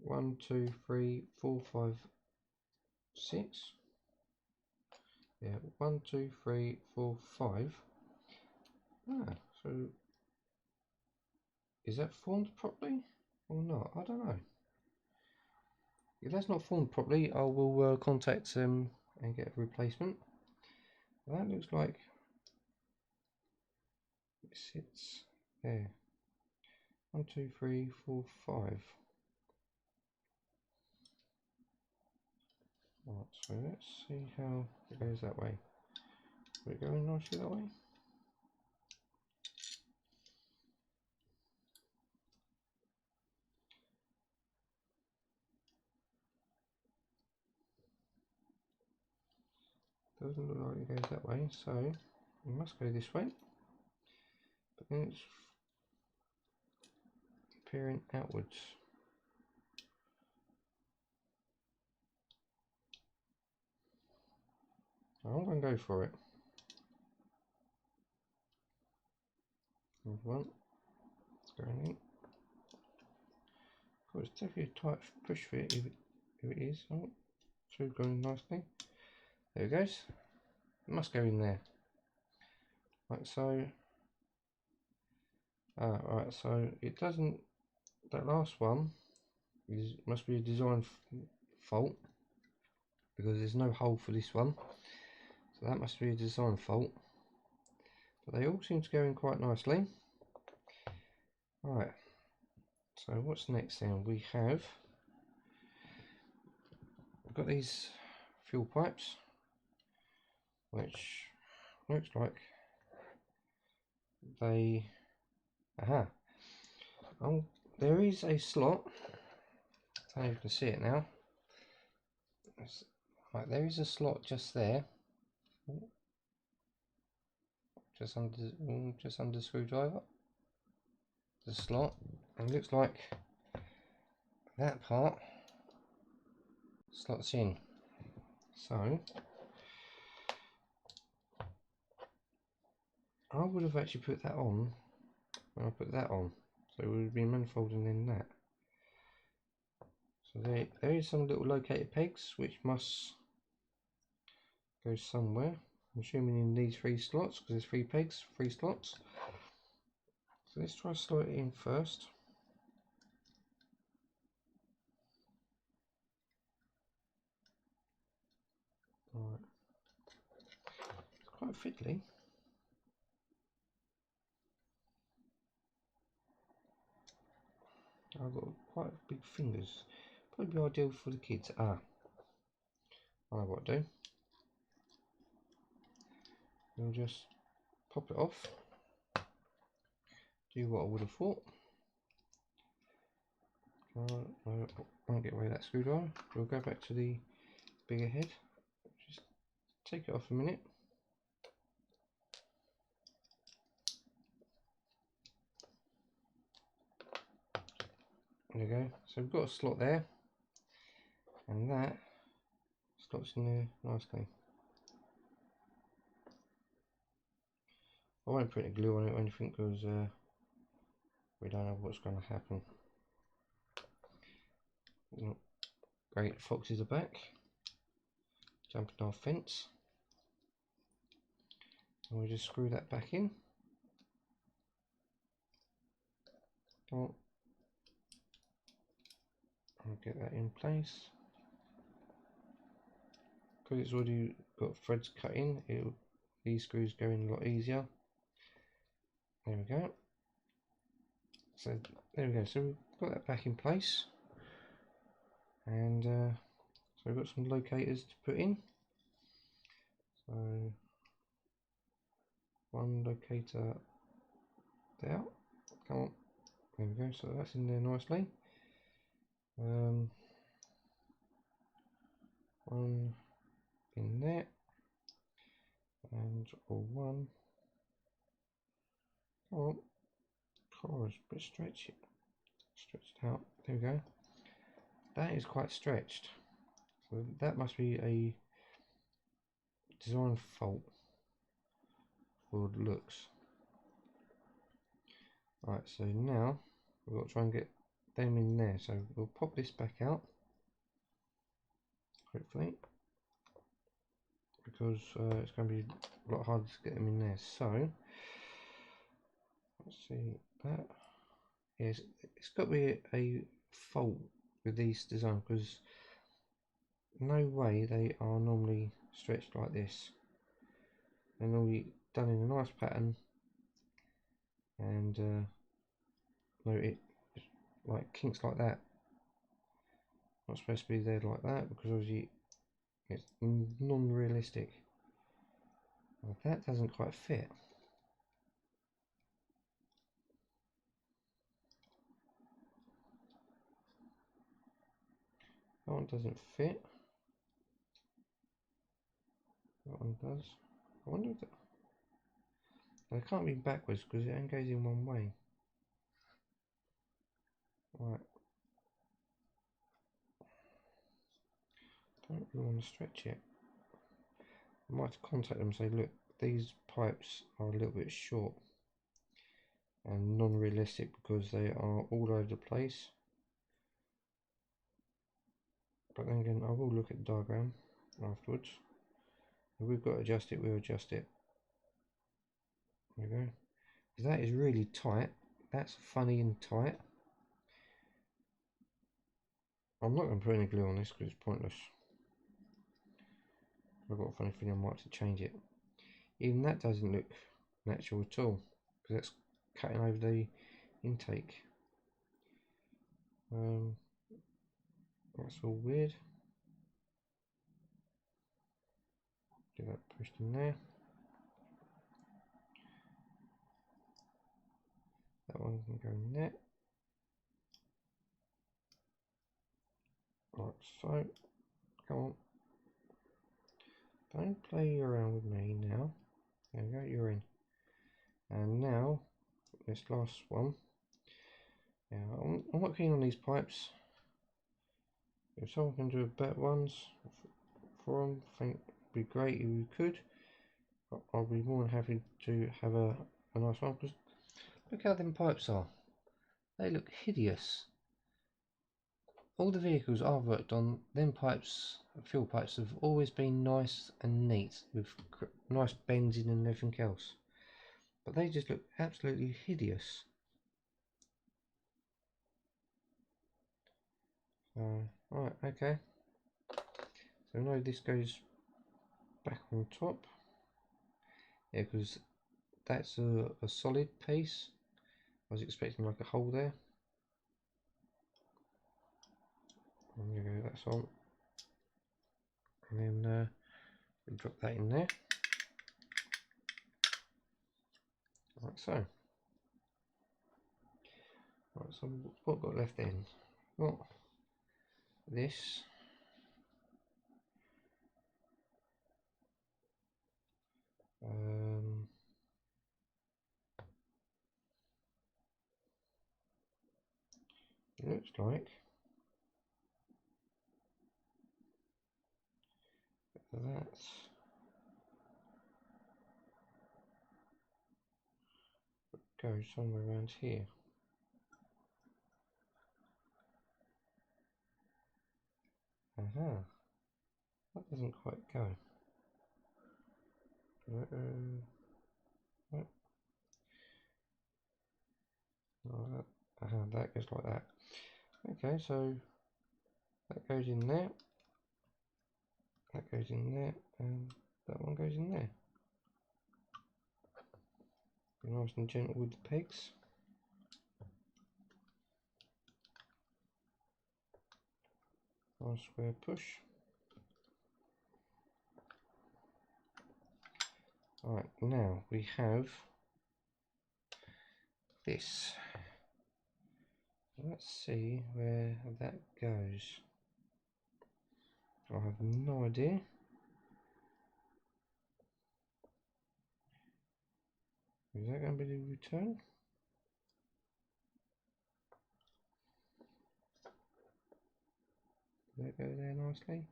Speaker 1: 1, 2, 3, 4, 5 6. Yeah, 1, 2, 3, 4, 5. Ah, so is that formed properly or not? I don't know. If that's not formed properly, I will contact them and get a replacement. That looks like it sits there. 1, 2, 3, 4, 5. Right, so let's see how it goes that way. Will it go in nicely that way? Doesn't look like it goes that way, so it must go this way. But then it's appearing outwards. So I'm going to go for it. There's one. It's going in. Oh, it's definitely a tight push fit if it is. Oh, two going nicely. There it goes. It must go in there. Like so. Right, so it doesn't. That last one must be a design fault because there's no hole for this one. So that must be a design fault. But they all seem to go in quite nicely. Right. So what's next then? We've got these fuel pipes, which looks like they. Aha! Oh, there is a slot. I don't know if you can see it now. Right, there is a slot just there, just under the screwdriver. The slot, and it looks like that part slots in. So I would have actually put that on when I put that on, so it would have been manifold and then that. So there is some little locator pegs which must go somewhere. I'm assuming in these 3 slots because there's 3 pegs, 3 slots. So let's try to slot it in first. Alright. It's quite fiddly. I've got quite big fingers. Probably ideal for the kids. I know what to do. We'll just pop it off. Do what I would have thought. I won't get away with that screwdriver. We'll go back to the bigger head. Just take it off a minute. There we go. So we've got a slot there, and that slots in there nicely. I won't put any glue on it or anything because we don't know what's going to happen. Great, foxes are back, jumping our fence, and we'll just screw that back in. I'll get that in place. Because it's already got threads cut in, these screws go in a lot easier. There we go. So there we go. So we've got that back in place, and so we've got some locators to put in. So one locator there. Come on. There we go. So that's in there nicely. One in there, and one. Come on. Oh, it's a bit stretched out. There we go. That is quite stretched. So that must be a design fault for the looks. Right, so now we've got to try and get them in there. So we'll pop this back out, hopefully. because it's going to be a lot harder to get them in there. So let's see that. Yes, it's got to be a fault with these designs, because no way they are normally stretched like this. They're normally done in a nice pattern, and no, it like kinks like that. Not supposed to be there like that, because obviously it's non-realistic. Well, that doesn't quite fit. That one doesn't fit. That one does. I wonder if they can't be backwards, because it only goes in one way. Right. Don't really want to stretch it. I might have to contact them and say, look, these pipes are a little bit short and non-realistic because they are all over the place. But then again, I will look at the diagram afterwards. If we've got to adjust it, we'll adjust it. There we go. Because that is really tight. That's funny and tight. I'm not going to put any glue on this because it's pointless. I've got a funny feeling I might have to change it. Even that doesn't look natural at all, because that's cutting over the intake. That's all weird. Get that pushed in there. That one can go in there. Like so. Come on. Don't play around with me now. There we go, you're in. And now, this last one. Yeah, I'm not keen on these pipes. If someone can do better ones for them, I think it'd be great if you could. But I'll be more than happy to have a nice one, because look how them pipes are. They look hideous. All the vehicles I've worked on, them pipes, fuel pipes, have always been nice and neat, with nice bends in and everything else. But they just look absolutely hideous. Right, okay. So now this goes back on top. Yeah, because that's a solid piece. I was expecting like a hole there. And there you go, that's on. And then we drop that in there. Like so. Right, so what I've got left then? Got this. It looks like that goes somewhere around here. Aha, that doesn't quite go. Nope. Oh, that goes like that. Okay, so that goes in there, that goes in there, and that one goes in there. Be nice and gentle with the pegs. Nice square push. Right, now we have this. Let's see where that goes. I have no idea. Is that going to be the return? Does that go there nicely?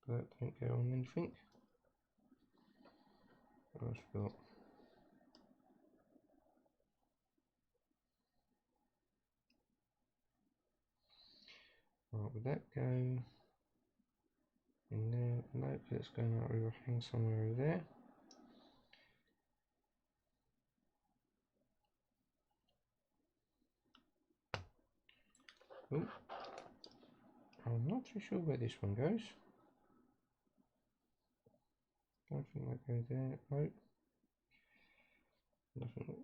Speaker 1: That don't go on anything. What else we got? Right, Would that go in there? No, it's going out over hang somewhere over there. Oh, I'm not too sure where this one goes. Don't think that goes there. Nope. Nothing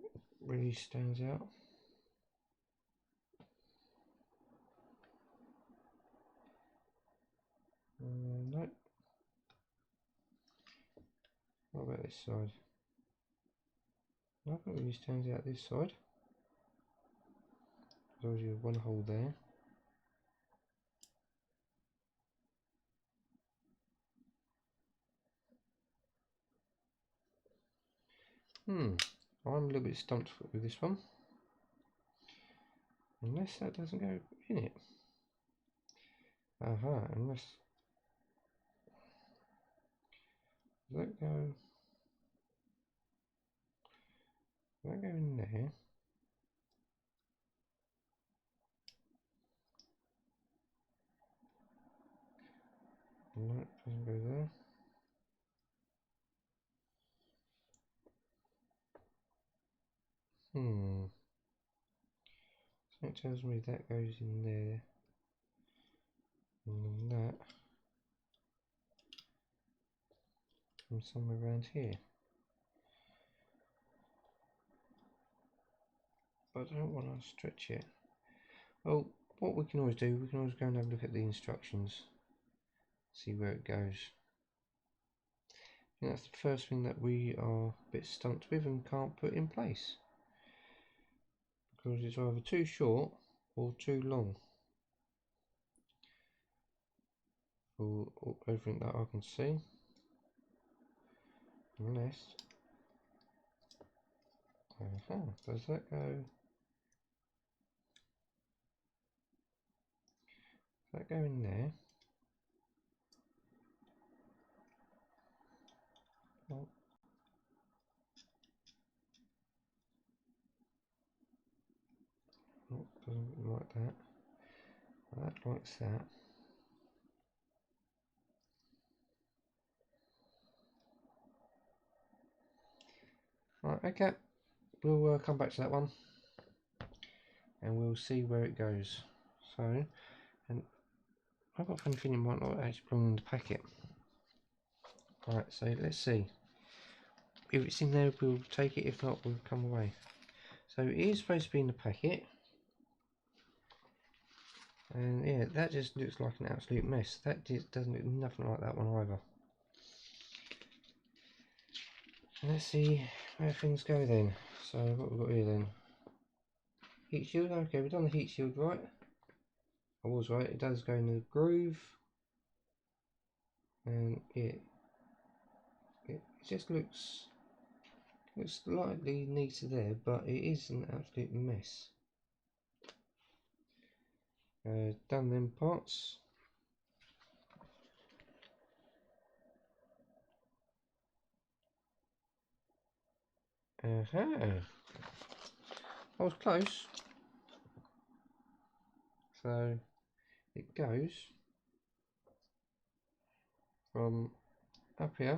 Speaker 1: really stands out. Nope. What about this side? Nothing really stands out this side. There's always one hole there. I'm a little bit stumped with this one. Unless that doesn't go in it. Aha, unless... Does that go... Does that go in there? No, it doesn't go there. So it tells me that goes in there. And then that comes somewhere around here. But I don't want to stretch it. Well, what we can always do, we can always go and have a look at the instructions. See where it goes. I think that's the first thing that we are a bit stumped with and can't put in place. Because it's either too short or too long. For everything that I can see. Unless... does that go... Does that go in there? Oh. Oh, doesn't like that. That likes that. Right, okay. We'll come back to that one. And we'll see where it goes. So, and I've got a funny feeling it might not actually belong in the packet. Right, so let's see. If it's in there, we'll take it. If not, we'll come away. So it is supposed to be in the packet. And yeah, that just looks like an absolute mess. That just doesn't look nothing like that one either. Let's see where things go then. So what we've got here then. Heat shield, okay, we've done the heat shield right. I was right, it does go in the groove. And yeah, it just looks slightly neater there, but it is an absolute mess. Done them parts. I was close. So it goes from up here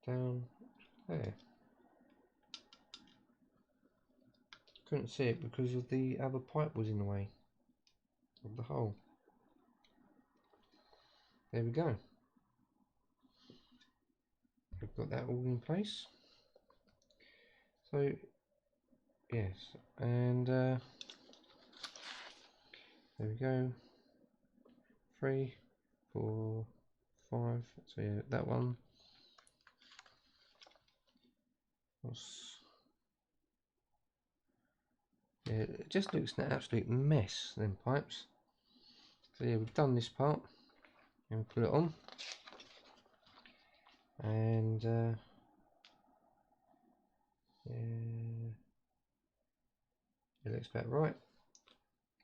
Speaker 1: down there. Couldn't see it because of the other pipe was in the way of the hole. There we go. We've got that all in place. So yes, and there we go. 3, 4, 5. So yeah, that one. Yeah, it just looks an absolute mess, them pipes. So yeah, we've done this part and put it on, and yeah, it looks about right.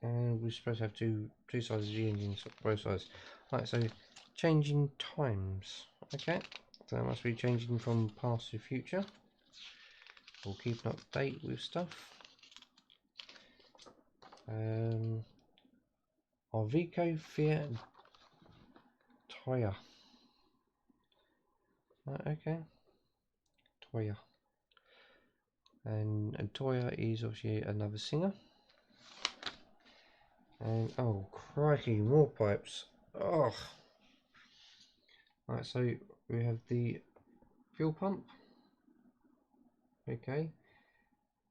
Speaker 1: And we're supposed to have two sides of the engine, both sides. Right, so changing times. Okay, so that must be changing from past to future. We'll keep an update with stuff. Arvico Fiat Toya. Okay, Toya. And Toya is obviously another singer. And oh crikey, more pipes. Oh, right. So we have the fuel pump. Okay,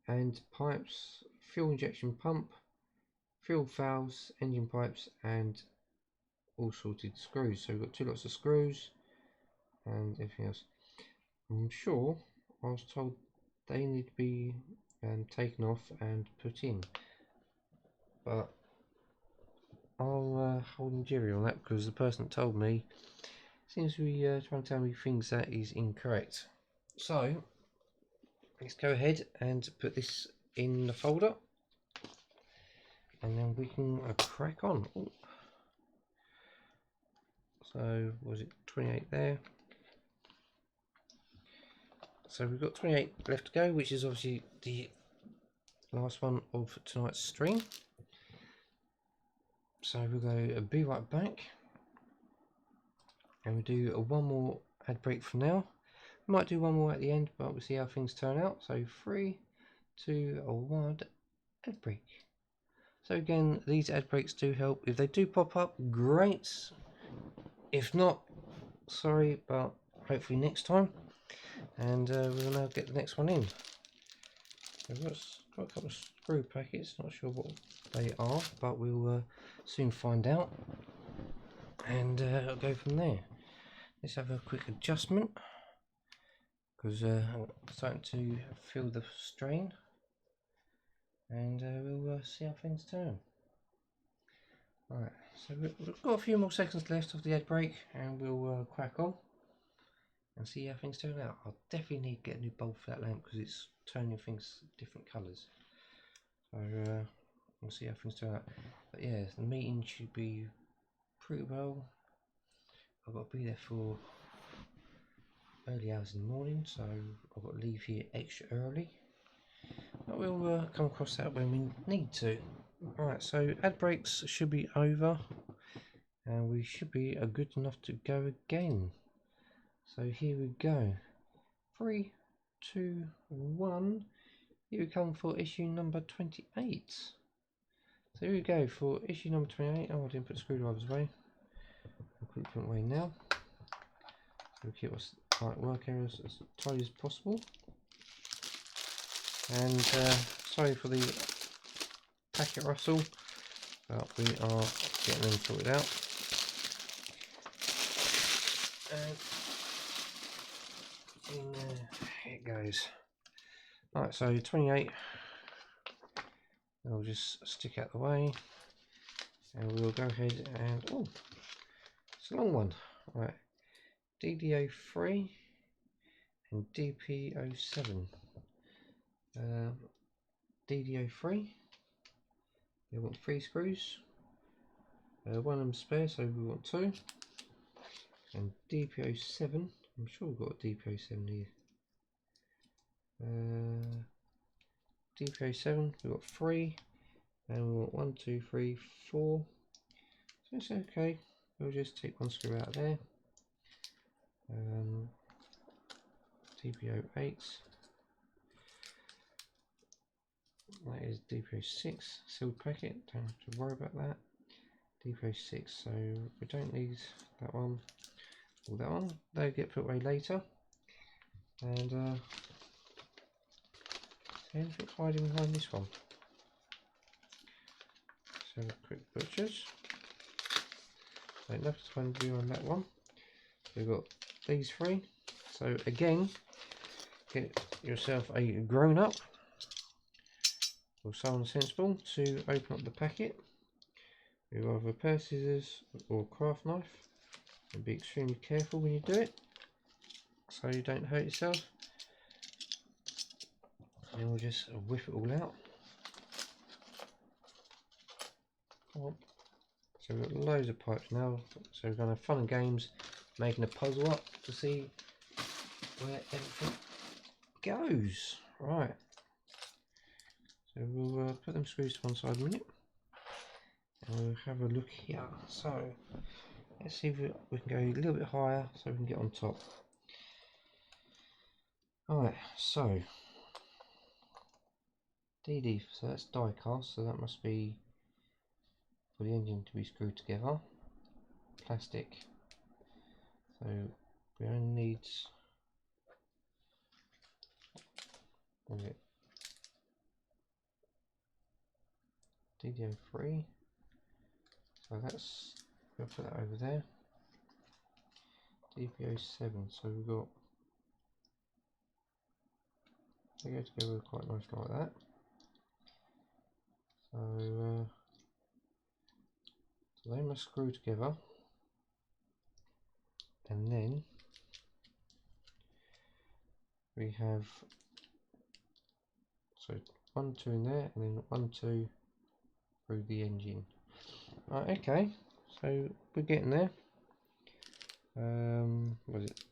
Speaker 1: and pipes, fuel injection pump, fuel valves, engine pipes, and all sorted screws. So we've got 2 lots of screws and everything else. I'm sure I was told they need to be taken off and put in, but I'll hold jury on that because the person that told me seems to be trying to tell me things that is incorrect. So let's go ahead and put this in the folder and then we can crack on. Ooh. So was it 28 there? So we've got 28 left to go, which is obviously the last one of tonight's stream. So we'll go be right back and we'll do one more ad break for now. We might do one more at the end, but we'll see how things turn out. So 3, 2, 1, ad break. So again, these ad breaks do help. If they do pop up, great. If not, sorry, but hopefully next time. And we'll now get the next one in. We've got a couple of screw packets, not sure what they are, but we'll soon find out. And I'll go from there. Let's have a quick adjustment because I'm starting to feel the strain, and we'll see how things turn. Right, so we've got a few more seconds left of the ad break, and we'll crack on and see how things turn out. I'll definitely need to get a new bulb for that lamp because it's turning things different colours. So we'll see how things turn out. But yeah, the meeting should be pretty well. I've got to be there for early hours in the morning, so I've got to leave here extra early. But we'll come across that when we need to. Alright, so ad breaks should be over and we should be good enough to go again. So here we go. 3, 2, 1. Here we come for issue number 28. So here we go for issue number 28. Oh, I didn't put screwdrivers away. I'll quickly put them away now. So we'll keep our work areas as tight as possible. And sorry for the packet rustle, but we are getting them sorted out. And in there it goes. Right, so 28. I'll just stick out the way, and we'll go ahead and oh, it's a long one. Right, DDO3 and DP07. DDO3. We want 3 screws. One of them spare, so we want 2. And DP07. I'm sure we've got a DP07 here. DP07. We've got 3. And we want 1, 2, 3, 4. So it's okay. We'll just take one screw out of there. DP08. That is DP06, sealed packet, don't have to worry about that. DP06, so we don't need that one or that one, they'll get put away later. And is there anything hiding behind this one? So quick butchers. So nothing to find behind that one. So we've got these 3. So again, get yourself a grown up or someone sensible to open up the packet with either a pair of scissors or a craft knife, and be extremely careful when you do it so you don't hurt yourself. And we'll just whip it all out. So we've got loads of pipes now, so we're going to have fun and games making a puzzle up to see where everything goes. Right, so we'll put them screws to one side a minute. And we'll have a look here. So let's see if we can go a little bit higher so we can get on top. Alright, so DD, so that's die cast, so that must be for the engine to be screwed together. Plastic, so we only need, what is it, DDO3, so that's, we'll put that over there. DPO7, so we've got, they go together quite nicely like that. So they must screw together, and then we have, so 1, 2 in there, and then 1, 2 through the engine. Right, okay, so we're getting there. What is it?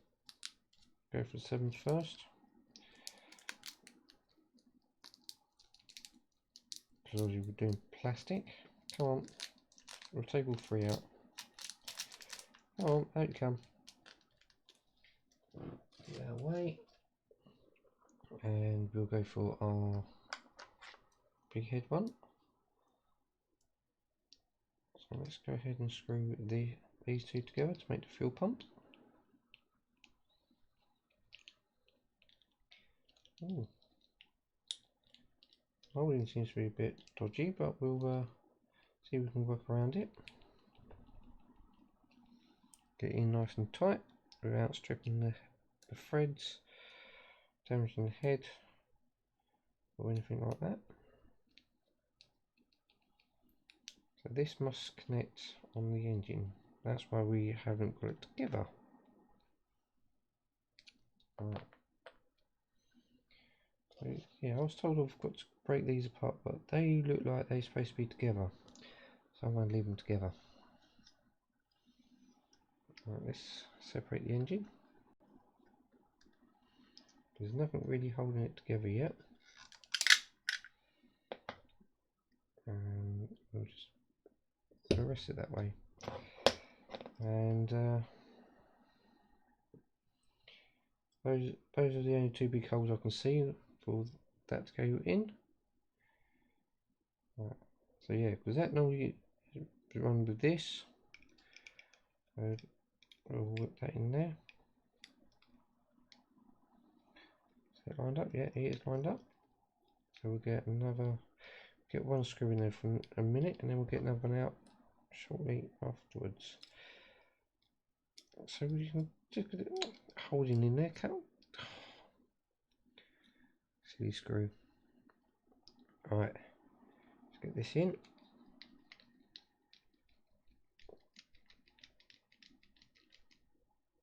Speaker 1: Go for the 7th first. Because obviously we're doing plastic. Come on, we'll take all 3 out. Come on, out you come. Get that away. And we'll go for our big head one. So let's go ahead and screw these 2 together to make the fuel pump. Ooh. Molding seems to be a bit dodgy, but we'll see if we can work around it. Get it in nice and tight without stripping the threads, damaging the head or anything like that. So this must connect on the engine. That's why we haven't got it together. Right. So, yeah, I was told I've got to break these apart, but they look like they're supposed to be together. So I'm going to leave them together. Right, let's separate the engine. There's nothing really holding it together yet. And we'll just rest it that way. And those are the only 2 big holes I can see for that to go in. Right. So yeah, because that normally run with this. So we'll whip that in there. Is it lined up? Yeah, it is lined up. So we'll get get 1 screw in there for a minute, and then we'll get another one out shortly afterwards. So we can just get it holding in there, silly screw. Alright, let's get this in.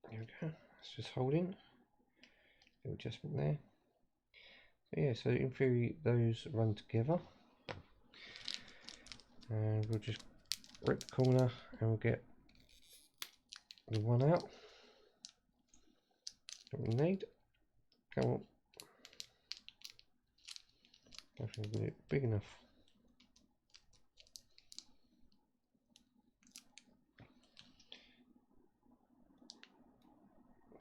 Speaker 1: There we go, that's just holding. Little adjustment there. So yeah, so in theory those run together. And we'll just rip the corner and we'll get the one out that we need. Come on. I think we'll get it big enough.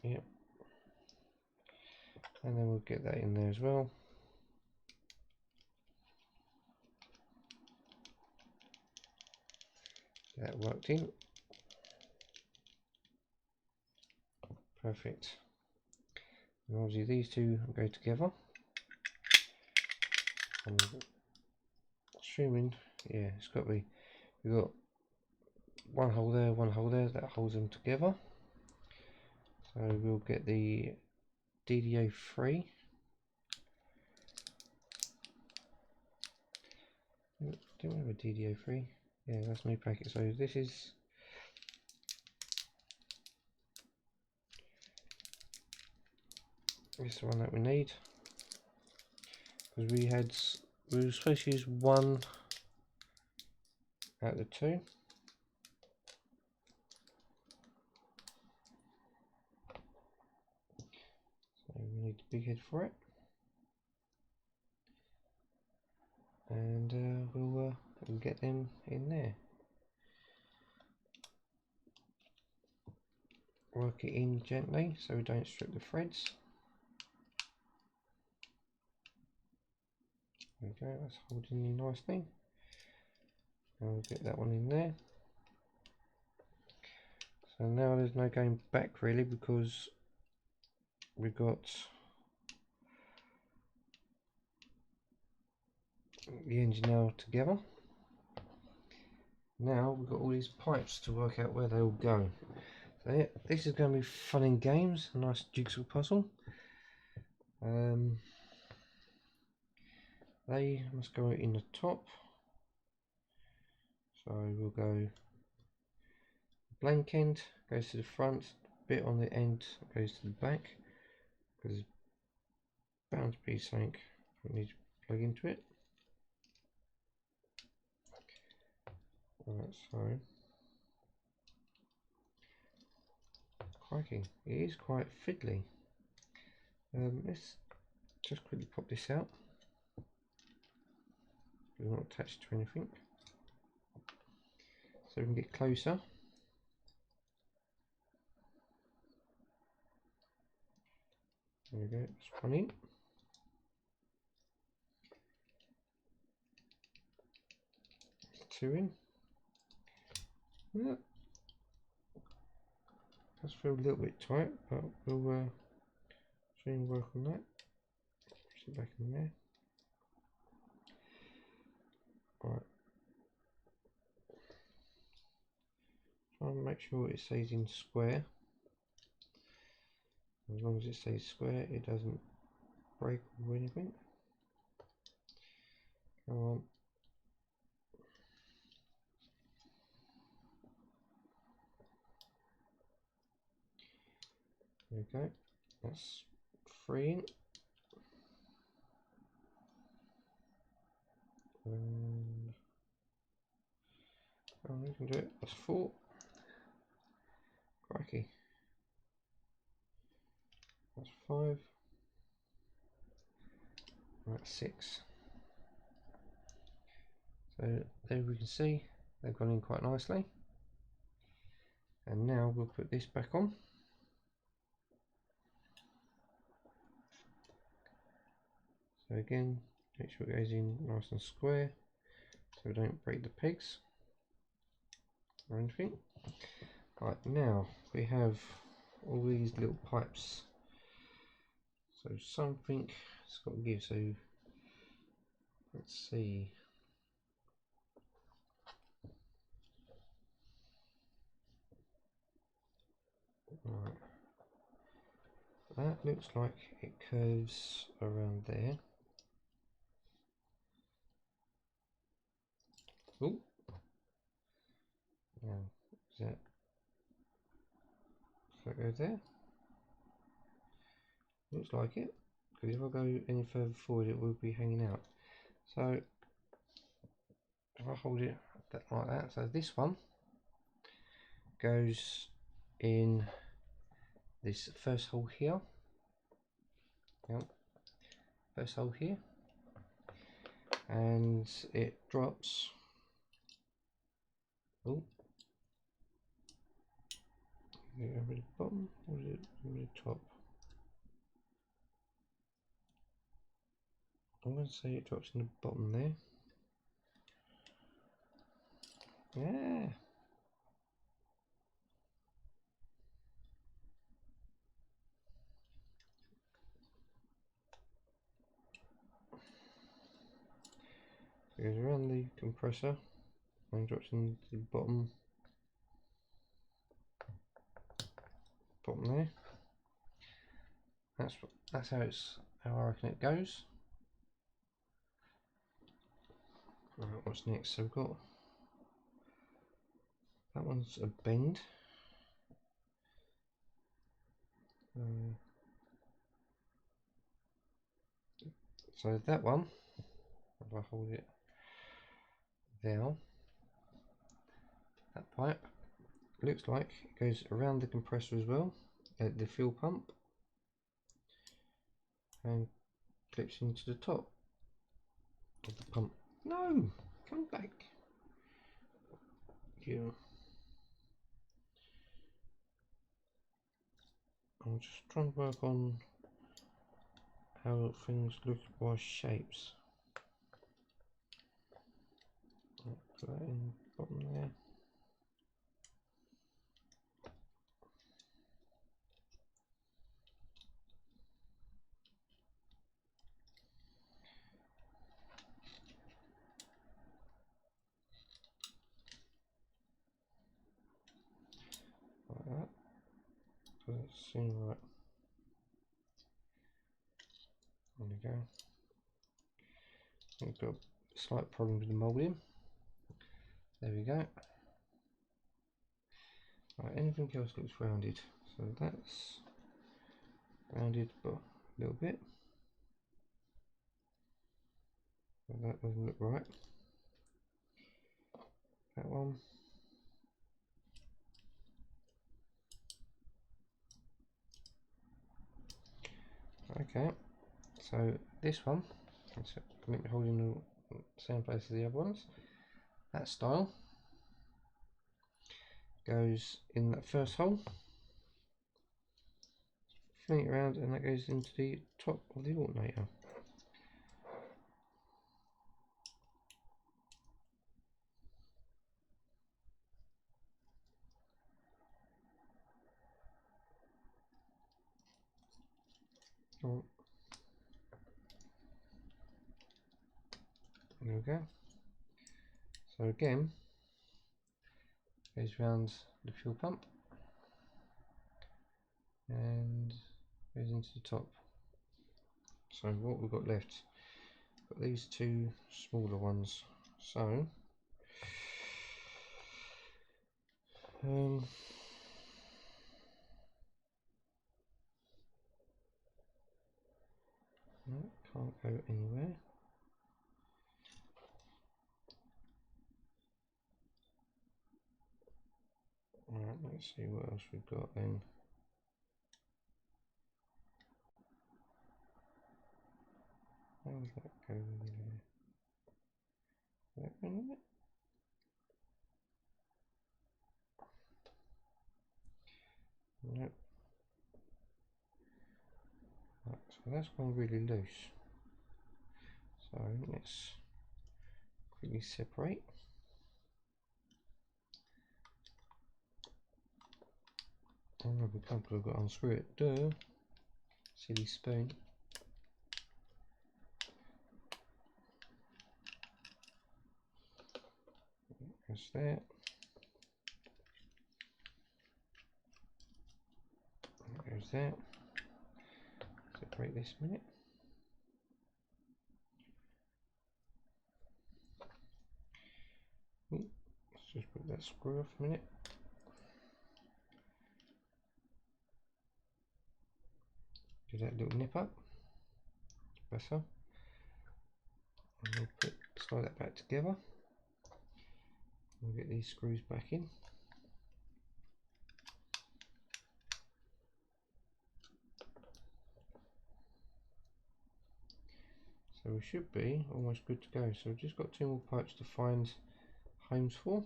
Speaker 1: Yep. And then we'll get that in there as well. That worked in. Perfect. And obviously these 2 go together. I'm assuming, yeah, it's got to be, we've got 1 hole there, 1 hole there, that holds them together. So we'll get the DDO3. Do we have a DDO3? Yeah, that's my packet. So this is the one that we need, because we were supposed to use 1 out of the 2. So we need the big head for it, and we'll get them in there. work it in gently so we don't strip the threads. There we go, that's holding in nicely. And we'll get that one in there. So now there's no going back really, because we've got the engine now together. Now we've got all these pipes to work out where they all go. So yeah, this is going to be fun and games, a nice jigsaw puzzle. They must go in the top. So we'll go blank end goes to the front, bit on the end goes to the back, because there's bound to be something we need to plug into it. Right, so crikey, it is quite fiddly. Let's just quickly pop this out. We're not attached to anything, so we can get closer. There we go, it's one in. Two in. Yeah. Does feel a little bit tight, but we'll try and work on that. Push it back in there. Right. Try and make sure it stays in square. As long as it stays square, it doesn't break or anything. Come on. There we go. That's 3 in. And oh, we can do it. That's 4. Crikey. That's 5. That's 6. So there we can see they've gone in quite nicely. And now we'll put this back on. So again, make sure it goes in nice and square so we don't break the pegs or anything. Right, now we have all these little pipes. So something it's got to give. So let's see. Right. That looks like it curves around there. Oh, now is that? Does that go there? Looks like it. Because if I go any further forward, it will be hanging out. So if I hold it like that, so this one goes in this first hole here. Yep. First hole here, and it drops. Oh, is it over the bottom or is it over the top? I'm going to say it drops in the bottom there. Yeah. It goes around the compressor and drops into the bottom there. That's how I reckon it goes. Right, what's next? So we've got that one's a bend. So that one, if I hold it there, that pipe looks like it goes around the compressor as well, at the fuel pump, and clips into the top of the pump. No, come back. You. I'm just trying to work on how things look by shapes. Put that in the bottom there. Like that. Does it seem right? There we go. We've got a slight problem with the moulding. There we go. Right, anything else looks rounded. So that's rounded but a little bit. So that doesn't look right. That one. Okay, so this one, let me hold in the same place as the other ones. That style goes in that first hole, fling it around, and that goes into the top of the alternator. Oh. There we go. So again, goes round the fuel pump and goes into the top. So what we've got left, got these two smaller ones. So no, can't go anywhere. Alright, let's see what else we've got then. How does that go in there? Is that going in it? Nope. Right, so that's gone really loose. So let's quickly separate. Oh no, we can't, we've got to unscrew it. Duh. Silly spoon. Goes there. That goes there. Separate this a minute. Let's just put that screw off a minute. Do that little nip up. Better. And we'll slide that back together. We'll get these screws back in. So we should be almost good to go. So we've just got two more pipes to find homes for.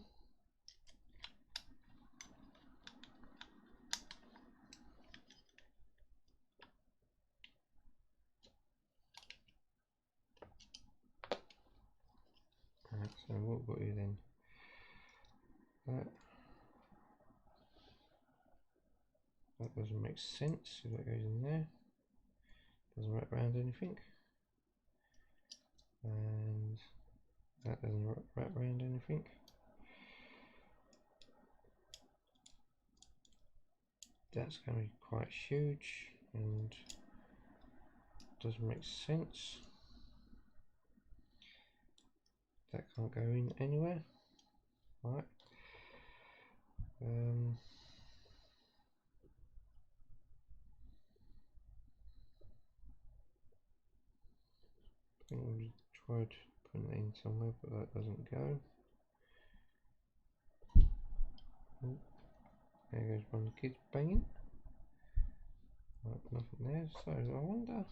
Speaker 1: Right, so what we've got here then? That doesn't make sense, so that goes in there. Doesn't wrap around anything. And that doesn't wrap around anything. That's going to be quite huge and doesn't make sense. That can't go in anywhere. Right. I think we tried putting it in somewhere, but that doesn't go. Oh, there goes one of the kids banging. Right, nothing there. So I wonder,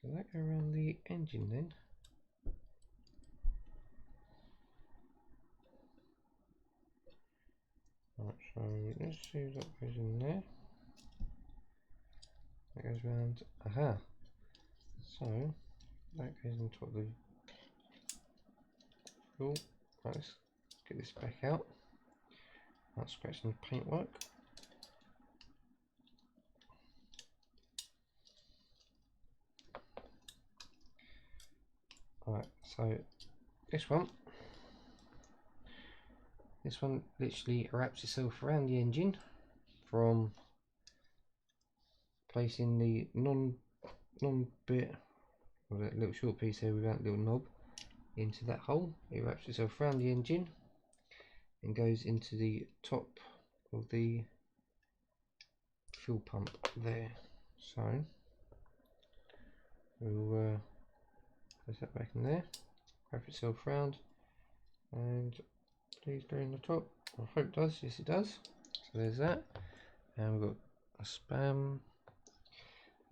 Speaker 1: does that go around the engine then? Right, so let's see if that goes in there. goes round. Aha! So that goes on top of the fuel. Right, let's get this back out. Not scratching the paintwork. Right, so this one literally wraps itself around the engine from placing the non bit, or that little short piece here without the little knob, into that hole. It wraps itself around the engine and goes into the top of the fuel pump there. So we'll place that back in there, wrap itself round, and please go in the top. I hope it does. Yes, it does. So there's that, and we've got a spam.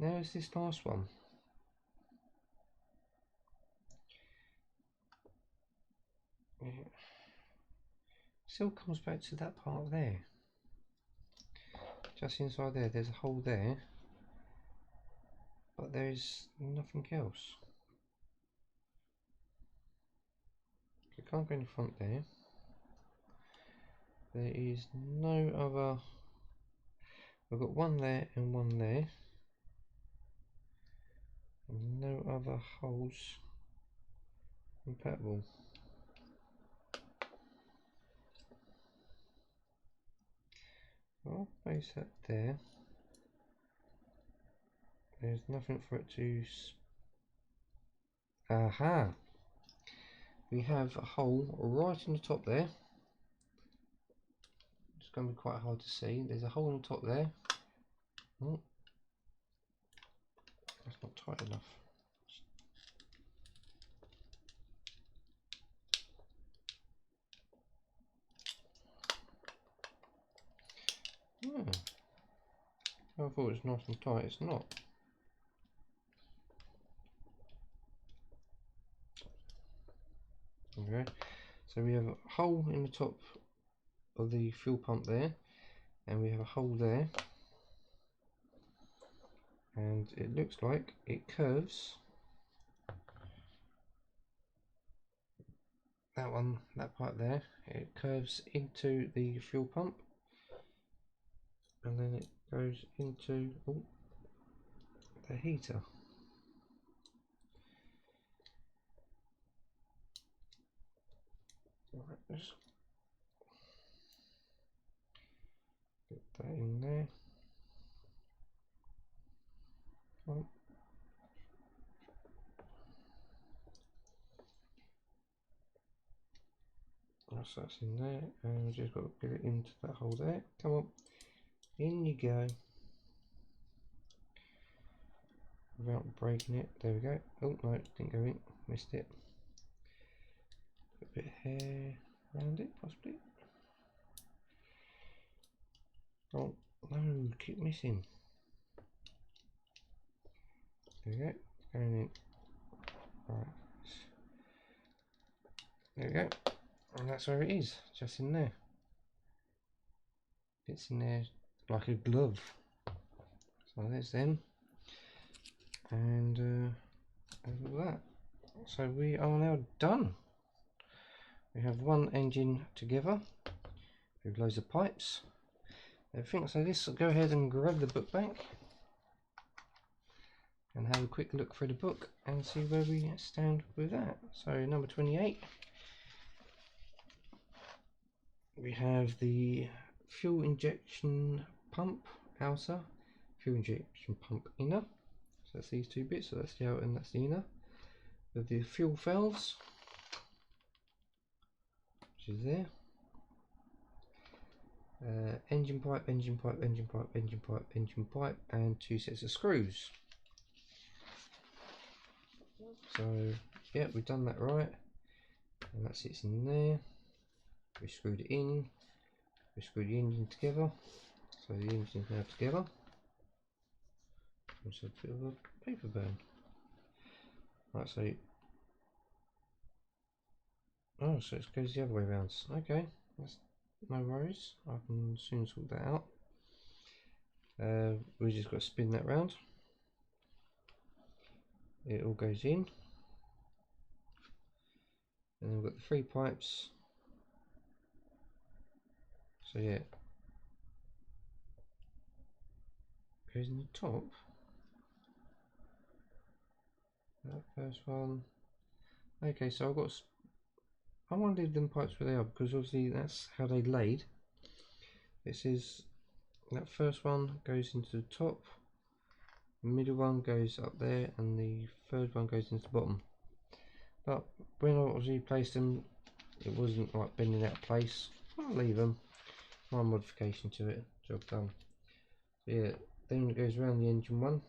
Speaker 1: Now is this last one. Yeah. Still comes back to that part there. Just inside there, there's a hole there, but there is nothing else. I can't go in the front there. There is no other. We've got one there and one there, and no other holes compatible. I'll place that there. There's nothing for it to. Aha! We have a hole right in the top there. It's going to be quite hard to see. There's a hole in the top there. Oh, that's not tight enough. Hmm. I thought it was nice and tight. It's not. Okay, so we have a hole in the top of the fuel pump there, and we have a hole there, and it looks like it curves. That part there, it curves into the fuel pump, and then it goes into the heater. Right, let's get that in there. Oh. That's in there, and we just got to get it into that hole there. Come on, in you go. Without breaking it, there we go. Oh no, it didn't go in, missed it. Put a bit of hair around it, possibly. Oh no, keep missing. There we go, it's going in. Right. There we go, and that's where it is, just in there. It's in there like a glove. So there's them, and all that. So we are now done. We have one engine together with loads of pipes. Everything. So let's go ahead and grab the book back and have a quick look through the book and see where we stand with that. So number 28, we have the fuel injection pump outer, fuel injection pump inner. So that's these two bits, so that's the outer and that's the inner. With the fuel valves, which is there. Engine pipe, engine pipe, engine pipe, engine pipe, engine pipe, and 2 sets of screws. So yeah, we've done that right, and that sits in there. We screwed it in, we screwed the engine together, so the engine is now together. Just a bit of a paper burn. Right, so so it goes the other way around. Okay, that's no worries. I can soon sort that out. We just got to spin that round. it all goes in, and then we've got the 3 pipes. So yeah, goes in the top. That first one. Okay, so I want to leave them pipes where they are because obviously that's how they laid. It says that first one goes into the top, the middle one goes up there, and the third one goes into the bottom. But when I obviously placed them, it wasn't like bending out of place. I'll leave them. My modification to it, job done. So yeah, then it goes around the engine one,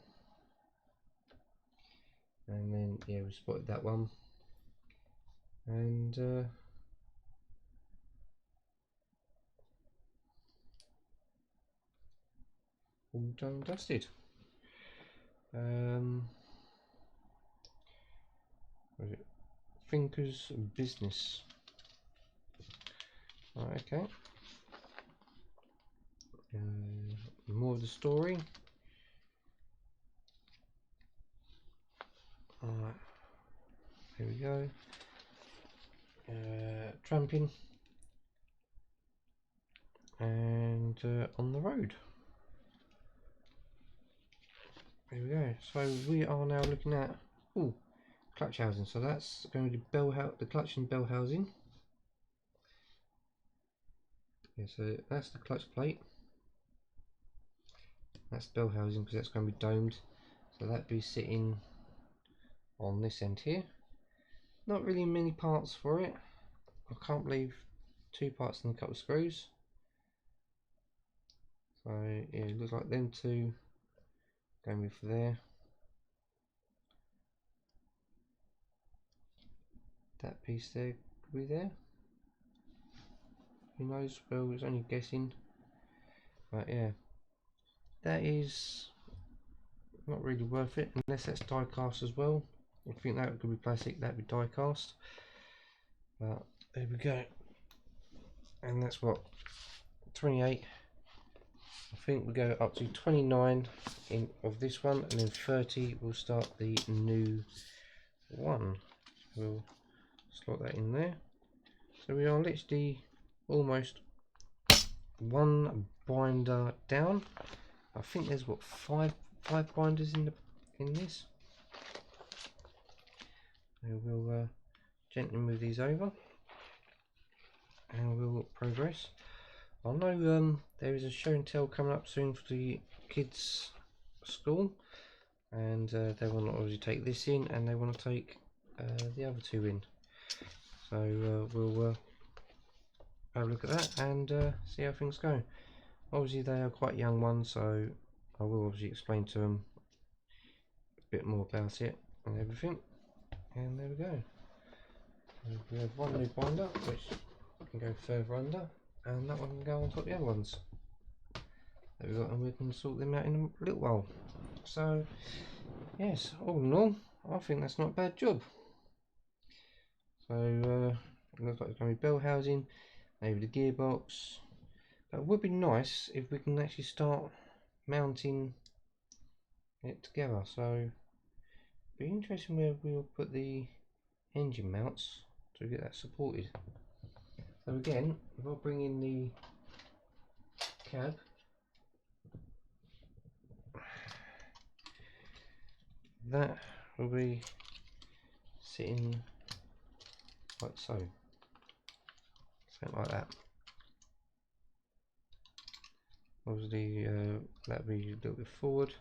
Speaker 1: and then yeah, we spotted that one, and all done and dusted. What is it? Thinker's Business. Right, okay. More of the story. Alright, here we go. Tramping and on the road. Here we go. So we are now looking at clutch housing. So that's going to be the clutch and bell housing. Yeah, so that's the clutch plate. That's the bell housing because that's going to be domed. So that'd be sitting on this end here. Not really many parts for it. I can't believe 2 parts and a couple of screws. So yeah, it looks like them 2 going with there. That piece there could be there. Who knows? Well, it's only guessing. But yeah, that is not really worth it unless that's die cast as well. I think that could be plastic, that'd be die cast. But there we go. And that's what, 28. I think we go up to 29 of this one, and then 30 we'll start the new one. We'll slot that in there. So we are literally almost 1 binder down. I think there's what, five binders in this. So we'll gently move these over, and we'll progress. I know there is a show and tell coming up soon for the kids' school, and they want to obviously take this in, and they want to take the other 2 in. So we'll have a look at that and see how things go. Obviously they are quite young ones, so I will obviously explain to them a bit more about it and everything. And there we go. We have 1 new binder which can go further under, and that one can go on top of the other ones. There we go, and we can sort them out in a little while. So yes, all in all, I think that's not a bad job. So it looks like it's going to be bell housing, maybe the gearbox. But it would be nice if we can actually start mounting it together. So it'd be interesting where we'll put the engine mounts to get that supported. So again, if I bring in the cab, that will be sitting like so, something like that. Obviously that'll be a little bit forward,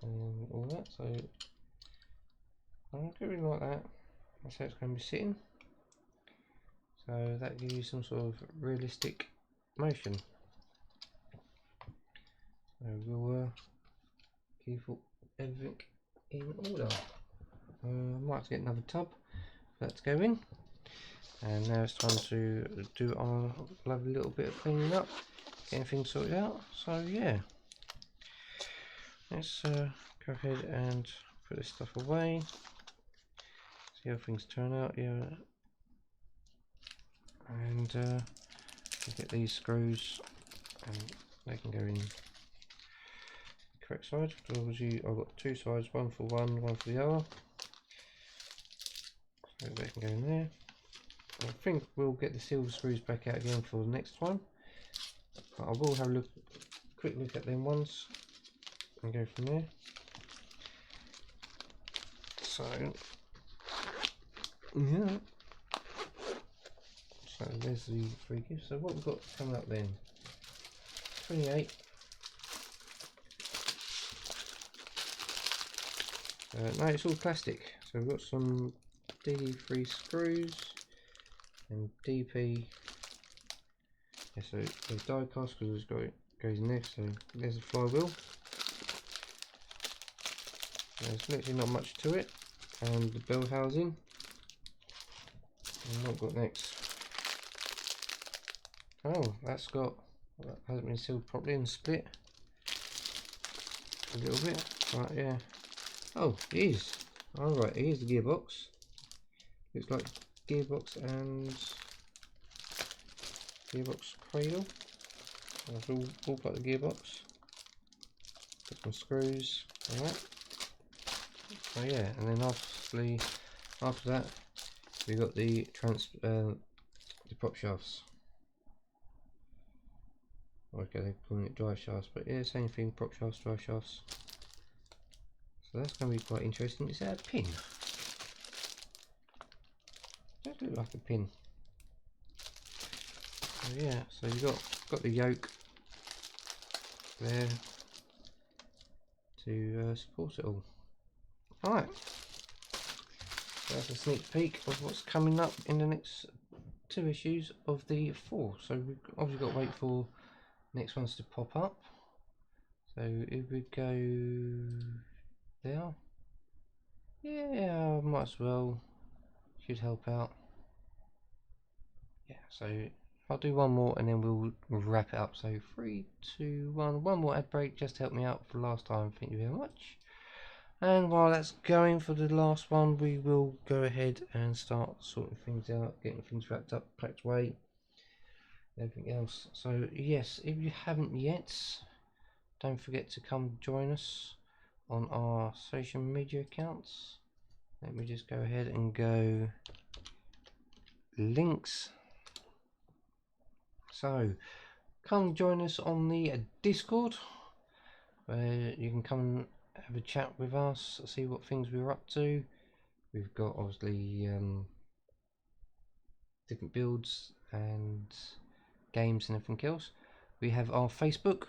Speaker 1: and all that. So I'm going like that. That's how it's going to be sitting. So that gives you some sort of realistic motion. So we'll keep everything in order. I might have to get another tub for that to go in. And now it's time to do our lovely little bit of cleaning up, getting things sorted out. So yeah, let's go ahead and put this stuff away, see how things turn out. Yeah, and get these screws, and they can go in correct side. Obviously I've got two sides, one for one, one for the other. So they can go in there. I think we'll get the silver screws back out again for the next one. But I will have a quick look at them ones and go from there. So yeah. So there's the three gifts. So what we've got coming up then? 28. No, it's all plastic. So we've got some DD3 screws and DP. Yeah, so the die cast because it goes in there. So there's the flywheel. There's literally not much to it, and the bell housing. And what we've got next? Oh, that hasn't been sealed properly and split a little bit. Right, yeah. Oh, it is. Alright, here's the gearbox. Looks like gearbox and gearbox cradle. That's all like the gearbox. Got some screws and that. So yeah, and then obviously after that we got the prop shafts. Okay, they're calling it drive shafts, but yeah, same thing, prop shafts, drive shafts. So that's going to be quite interesting. Is that a pin? That look like a pin. So yeah, so you've got the yoke there to support it all. Alright, so that's a sneak peek of what's coming up in the next 2 issues of the 4. So we've obviously got to wait for next ones to pop up. So if we go there, yeah, might as well, should help out. Yeah, so I'll do one more and then we'll wrap it up. So 3, 2, 1, one more ad break just to help me out for last time. Thank you very much. And while that's going for the last one, we will go ahead and start sorting things out, getting things wrapped up, packed away, everything else. So yes, if you haven't yet, don't forget to come join us on our social media accounts. Let me just go ahead and go links. So come join us on the Discord, where you can come and have a chat with us, see what things we're up to. We've got obviously different builds and games and everything else. We have our Facebook.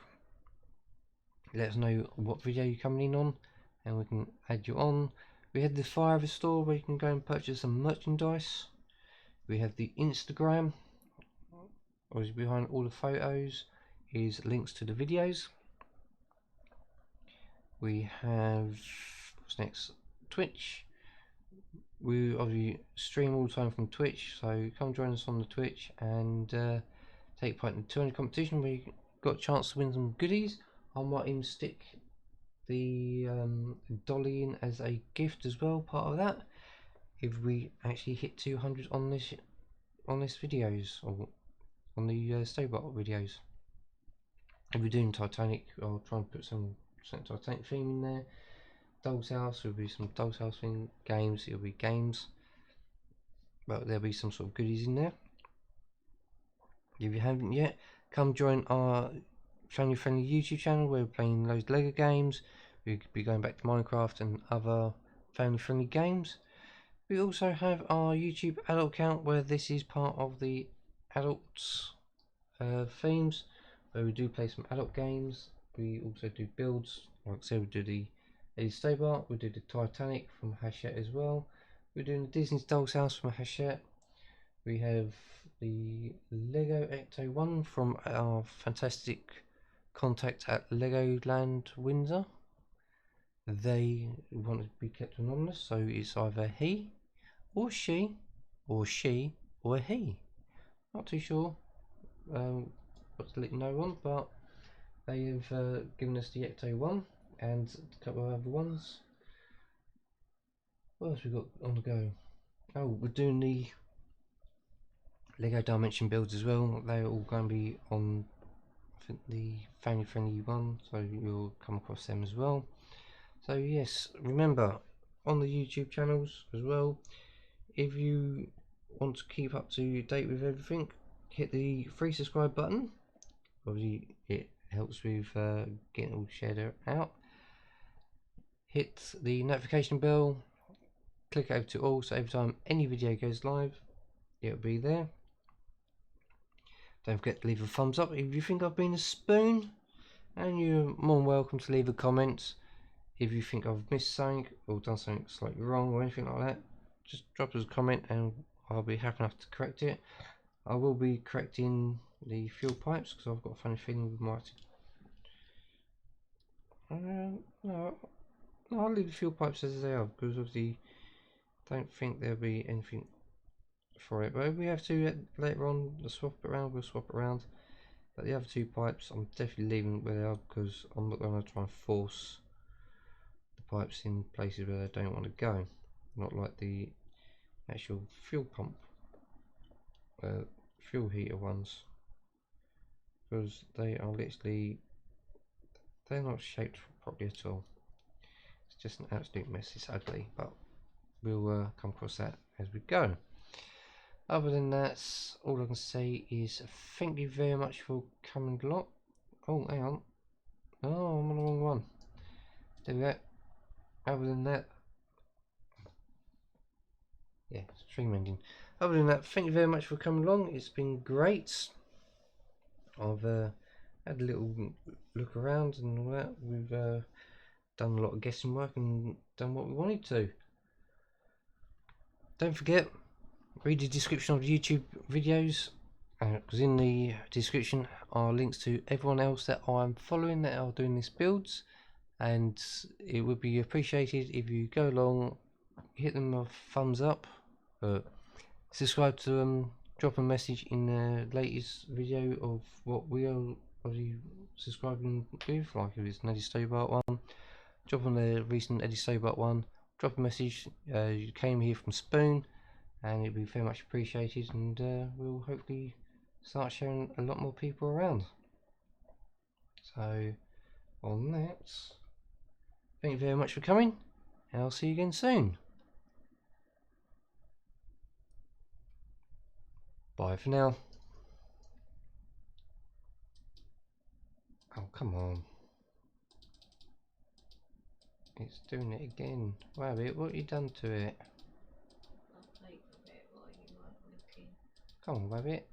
Speaker 1: Let us know what video you're coming in on and we can add you on. We have the Fire store where you can go and purchase some merchandise. We have the Instagram, obviously behind all the photos is links to the videos. We have, what's next, Twitch. We obviously stream all the time from Twitch, so come join us on the Twitch and take part in the 200 competition where you got a chance to win some goodies. I might even stick the Dolly in as a gift as well, part of that, if we actually hit 200 on this videos, or on the Stobart videos. If we're doing Titanic, I'll try and put some Titanic theme in there. Doll's House, will be some Doll's House thing. Games, it'll be games, but there'll be some sort of goodies in there. If you haven't yet, come join our family friendly YouTube channel where we're playing loads of Lego games. We'll be going back to Minecraft and other family friendly games. We also have our YouTube adult account where this is part of the adults themes, where we do play some adult games. We also do builds, like I said, we do the Eddie Stobart, we do the Titanic from Hachette as well. We're doing the Disney's Doll's House from Hachette. We have the Lego Ecto 1 from our fantastic contact at Legoland Windsor. They want to be kept anonymous, so it's either he or she or she or he. Not too sure what to let you know on, but they have given us the Ecto 1 and a couple of other ones. What else we got on the go? Oh, we're doing the Lego Dimension builds as well. They're all going to be on I think the family friendly one, so you'll come across them as well. So yes, remember on the YouTube channels as well, if you want to keep up to date with everything, hit the free subscribe button. Obviously it helps with getting it all shared out. Hit the notification bell, click over to all, so every time any video goes live it'll be there. Don't forget to leave a thumbs up if you think I've been a spoon, and you're more than welcome to leave a comment if you think I've missed something or done something slightly wrong or anything like that. Just drop us a comment and I'll be happy enough to correct it. I will be correcting the fuel pipes because I've got a funny feeling we might. No, I'll leave the fuel pipes as they are because obviously don't think there'll be anything for it. But if we have to later on swap it around, we'll swap it around. But the other two pipes, I'm definitely leaving where they are because I'm not going to try and force the pipes in places where they don't want to go. Not like the actual fuel pump, fuel heater ones, because they are literally, they're not shaped properly at all. It's just an absolute mess. It's ugly, but we'll come across that as we go. Other than that, all I can say is thank you very much for coming along. Oh, hang on. Oh, I'm on the wrong one. There we go. Other than that, yeah, stream ending. Other than that, thank you very much for coming along. It's been great. I've had a little look around and all that. We've done a lot of guessing work and done what we wanted to. Don't forget, read the description of the YouTube videos, because in the description are links to everyone else that I'm following that are doing these builds, and it would be appreciated if you go along, hit them a thumbs up, subscribe to them, drop a message in the latest video of what we are subscribing with, like if it's an Eddie Stobart one, drop on the recent Eddie Stobart one, drop a message, you came here from Spoon, and it'd be very much appreciated, and we'll hopefully start showing a lot more people around. So on that, thank you very much for coming, and I'll see you again soon. Bye for now. Oh, come on. It's doing it again. Rabbit, what have you done to it?
Speaker 2: I'll take a bit while you might be looking.
Speaker 1: Come on, Rabbit.